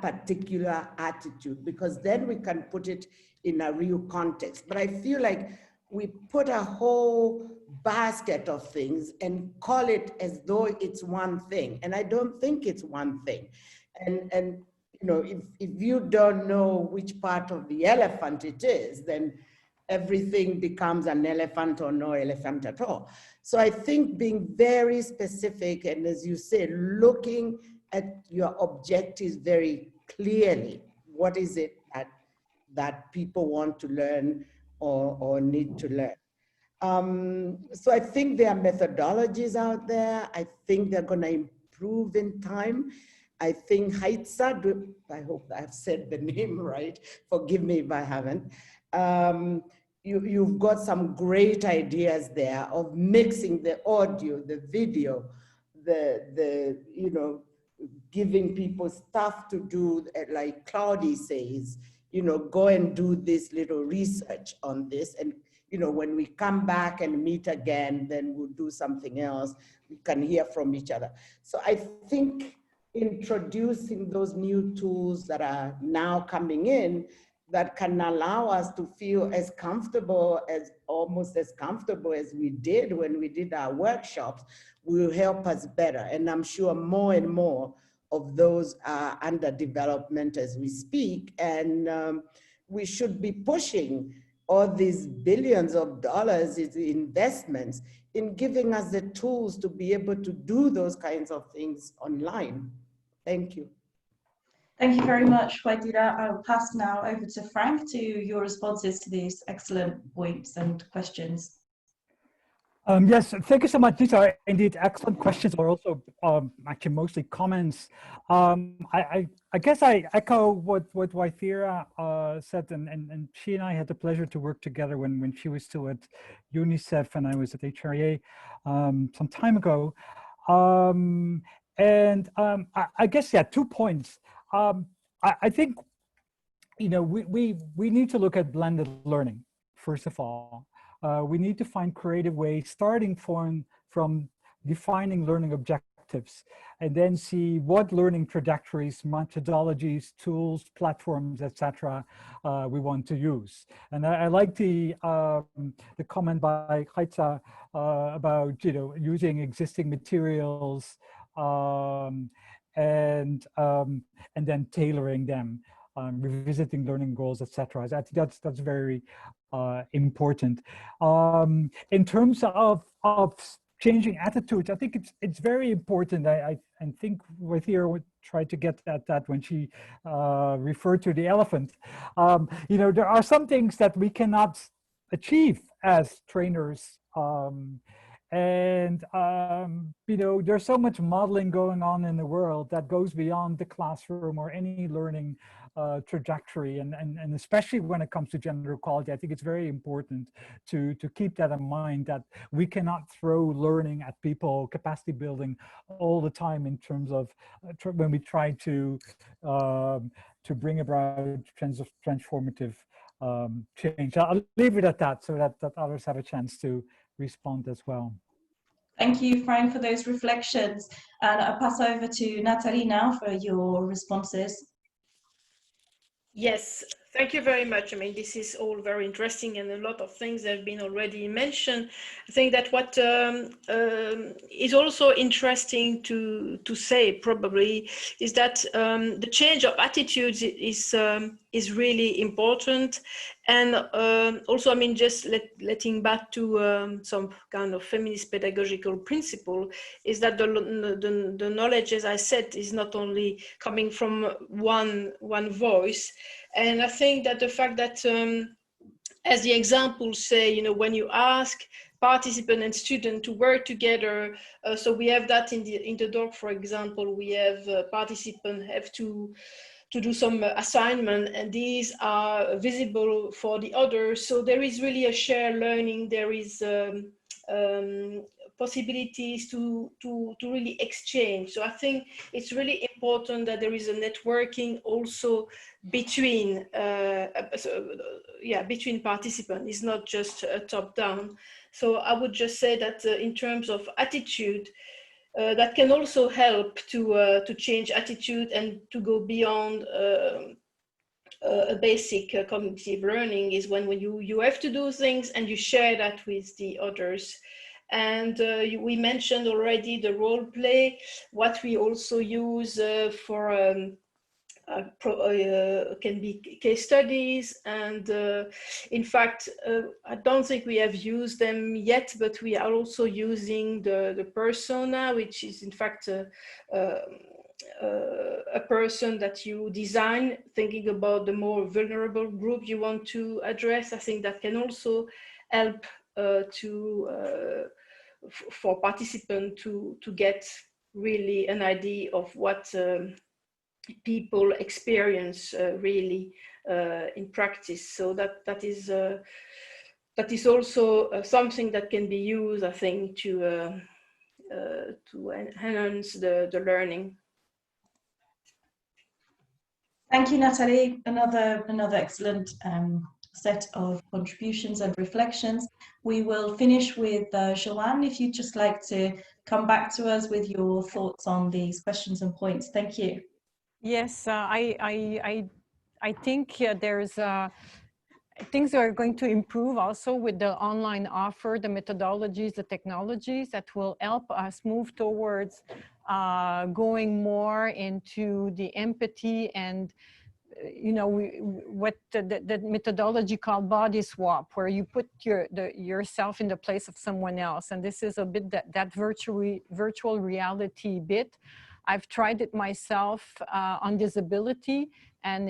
particular attitude, because then we can put it in a real context. But I feel like we put a whole basket of things and call it as though it's one thing. And I don't think it's one thing. And you know, if you don't know which part of the elephant it is, then everything becomes an elephant or no elephant at all. So I think being very specific, and as you say, looking at your objectives very clearly. What is it that people want to learn or need to learn? So I think there are methodologies out there. I think they're going to improve in time. I think Haitsa, I hope I've said the name right, forgive me if I haven't. You've got some great ideas there of mixing the audio, the video, you know, giving people stuff to do, like Claudia says, you know, go and do this little research on this. And, you know, when we come back and meet again, then we'll do something else. We can hear from each other. So I think introducing those new tools that are now coming in that can allow us to feel as comfortable as, almost as comfortable as we did when we did our workshops, will help us better. And I'm sure more and more of those are under development as we speak. And we should be pushing all these billions of dollars in investments in giving us the tools to be able to do those kinds of things online. Thank you. Thank you very much, Waitira. I'll pass now over to Frank to your responses to these excellent points and questions. Yes, thank you so much. These are indeed excellent questions, or also actually mostly comments. I guess I echo what Waithira said, and she and I had the pleasure to work together when she was still at UNICEF and I was at HRA some time ago. I guess, yeah, 2 points. I think, you know, we need to look at blended learning, first of all. We need to find creative ways, starting from defining learning objectives, and then see what learning trajectories, methodologies, tools, platforms, etc. We want to use. And I like the comment by Kaitsa about, you know, using existing materials and then tailoring them. Revisiting learning goals, etc. That's very important. In terms of changing attitudes, I think it's very important. I think Waithira would try to get at that when she referred to the elephant. You know, there are some things that we cannot achieve as trainers. You know, there's so much modeling going on in the world that goes beyond the classroom or any learning trajectory, and especially when it comes to gender equality, I think it's very important to keep that in mind, that we cannot throw learning at people, capacity building all the time in terms of when we try to bring about transformative change. I'll leave it at that so that others have a chance to respond as well. Thank you, Frank, for those reflections. And I'll pass over to Natalie now for your responses. Yes, thank you very much. I mean, this is all very interesting, and a lot of things have been already mentioned. I think that what is also interesting to say probably is that the change of attitudes is really important. And also, I mean, just letting back to some kind of feminist pedagogical principle is that the knowledge, as I said, is not only coming from one voice. And I think that the fact that, as the examples say, you know, when you ask participant and student to work together, so we have that in the doc, for example, we have participants have to do some assignment, and these are visible for the others. So there is really a shared learning. There is possibilities to really exchange. So I think it's really important that there is a networking also between between participants. It's not just a top down. So I would just say that in terms of attitude, that can also help to change attitude and to go beyond a basic cognitive learning, is when you have to do things and you share that with the others. And we mentioned already the role play, what we also use for can be case studies. And in fact, I don't think we have used them yet, but we are also using the persona, which is in fact a person that you design, thinking about the more vulnerable group you want to address. I think that can also help for participants to get really an idea of what people experience really in practice. So that is also something that can be used, I think, to enhance the learning. Thank you, Natalie. Another excellent set of contributions and reflections. We will finish with Joanne, if you'd just like to come back to us with your thoughts on these questions and points. Thank you. Yes, I think there's things are going to improve also with the online offer, the methodologies, the technologies that will help us move towards going more into the empathy and, you know, what the methodology called body swap, where you put yourself in the place of someone else. And this is a bit that virtual reality bit. I've tried it myself on disability, and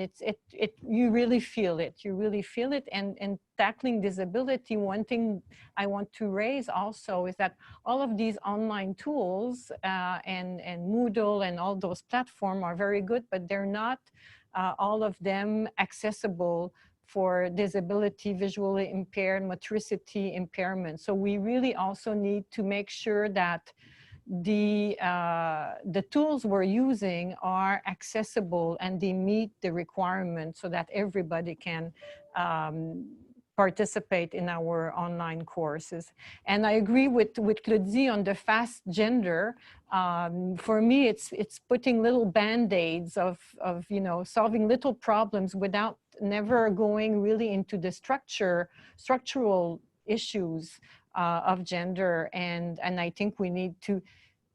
you really feel it. You really feel it. And tackling disability, one thing I want to raise also is that all of these online tools and Moodle and all those platforms are very good, but they're not all of them accessible for disability, visually impaired, motricity impairment. So we really also need to make sure that the tools we're using are accessible and they meet the requirements so that everybody can participate in our online courses. And I agree with Claudie on the fast gender. For me, it's putting little band-aids of solving little problems without never going really into the structural issues of gender. And I think we need to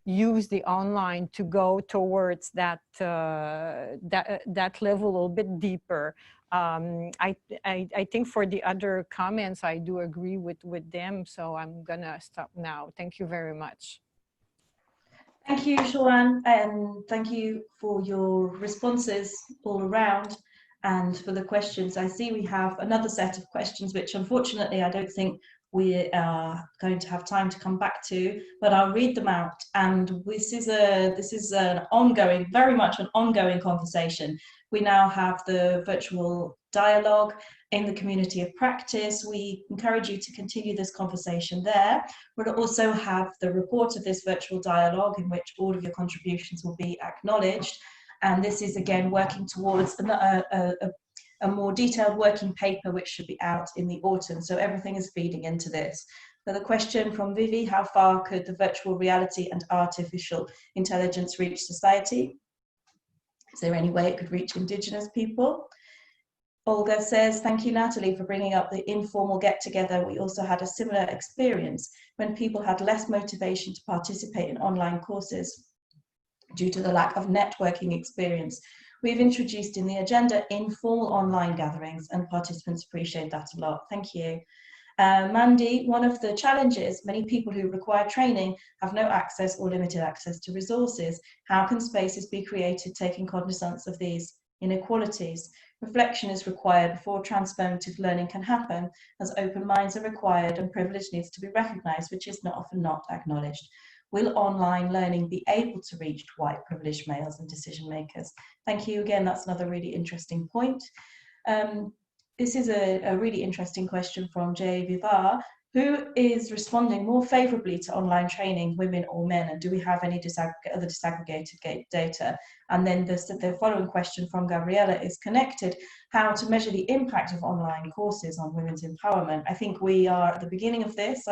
use the online to go towards that that level a little bit deeper. I think for the other comments, I do agree with them. So I'm gonna stop now. Thank you very much. Thank you, Joanne, and thank you for your responses all around and for the questions. I see we have another set of questions, which unfortunately I don't think we are going to have time to come back to, but I'll read them out. And this is an ongoing, very much an ongoing conversation. We now have the virtual dialogue in the community of practice. We encourage you to continue this conversation there. We'll also have the report of this virtual dialogue in which all of your contributions will be acknowledged. And this is again working towards a more detailed working paper which should be out in the autumn. So everything is feeding into this. So the question from Vivi, how far could the virtual reality and artificial intelligence reach society? Is there any way it could reach Indigenous people? Olga says, thank you, Natalie, for bringing up the informal get-together. We also had a similar experience when people had less motivation to participate in online courses due to the lack of networking experience. We've introduced in the agenda informal online gatherings and participants appreciate that a lot. Thank you. Mandy, one of the challenges, many people who require training have no access or limited access to resources. How can spaces be created taking cognizance of these inequalities? Reflection is required before transformative learning can happen, as open minds are required and privilege needs to be recognised, which is often not acknowledged. Will online learning be able to reach white privileged males and decision makers? Thank you again, that's another really interesting point. This is a really interesting question from Jay Vivar. Who is responding more favourably to online training, women or men? And do we have any other disaggregated data? And then the following question from Gabriella is connected. How to measure the impact of online courses on women's empowerment? I think we are at the beginning of this.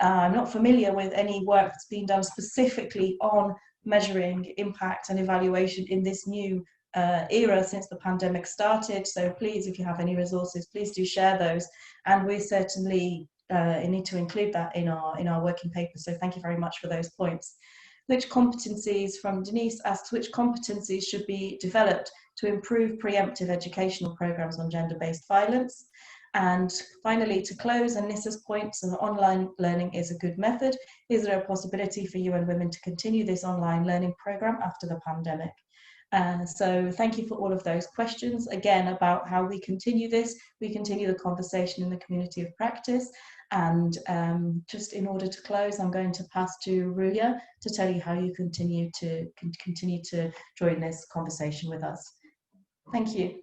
I'm not familiar with any work that's been done specifically on measuring impact and evaluation in this new era since the pandemic started. So please, if you have any resources, please do share those. And we certainly need to include that in our working paper. So thank you very much for those points. Which competencies, from Denise asks, which competencies should be developed to improve preemptive educational programs on gender-based violence? And finally, to close on Nissa's point, so online learning is a good method. Is there a possibility for UN Women to continue this online learning program after the pandemic? So thank you for all of those questions. Again, about how we continue this, we continue the conversation in the community of practice. And just in order to close, I'm going to pass to Ruya to tell you how you continue to join this conversation with us. Thank you.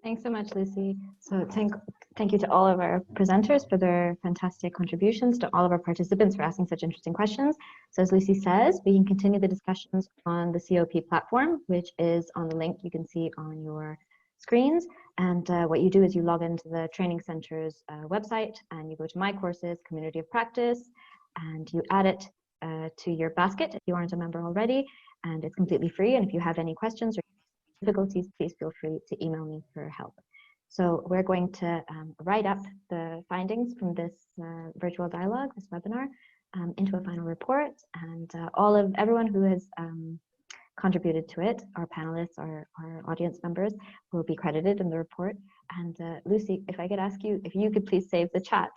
Thanks so much, Lucy. So thank you to all of our presenters for their fantastic contributions, to all of our participants for asking such interesting questions. So as Lucy says, we can continue the discussions on the COP platform, which is on the link you can see on your screens. And what you do is you log into the Training Center's website and you go to My Courses, Community of Practice, and you add it to your basket if you aren't a member already. And it's completely free. And if you have any questions or difficulties, please feel free to email me for help. So we're going to write up the findings from this virtual dialogue, this webinar, into a final report, and everyone who has contributed to it, our panelists, our audience members, will be credited in the report. And Lucy, if I could ask you, if you could please save the chat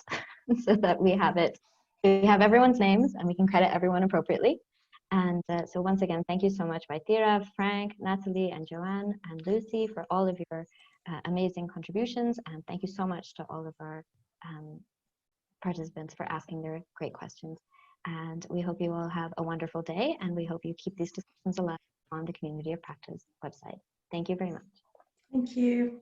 so that we have it. We have everyone's names and we can credit everyone appropriately. And so once again, thank you so much, Vaithira, Frank, Natalie, and Joanne, and Lucy for all of your amazing contributions. And thank you so much to all of our participants for asking their great questions. And we hope you all have a wonderful day, and we hope you keep these discussions alive on the Community of Practice website. Thank you very much. Thank you.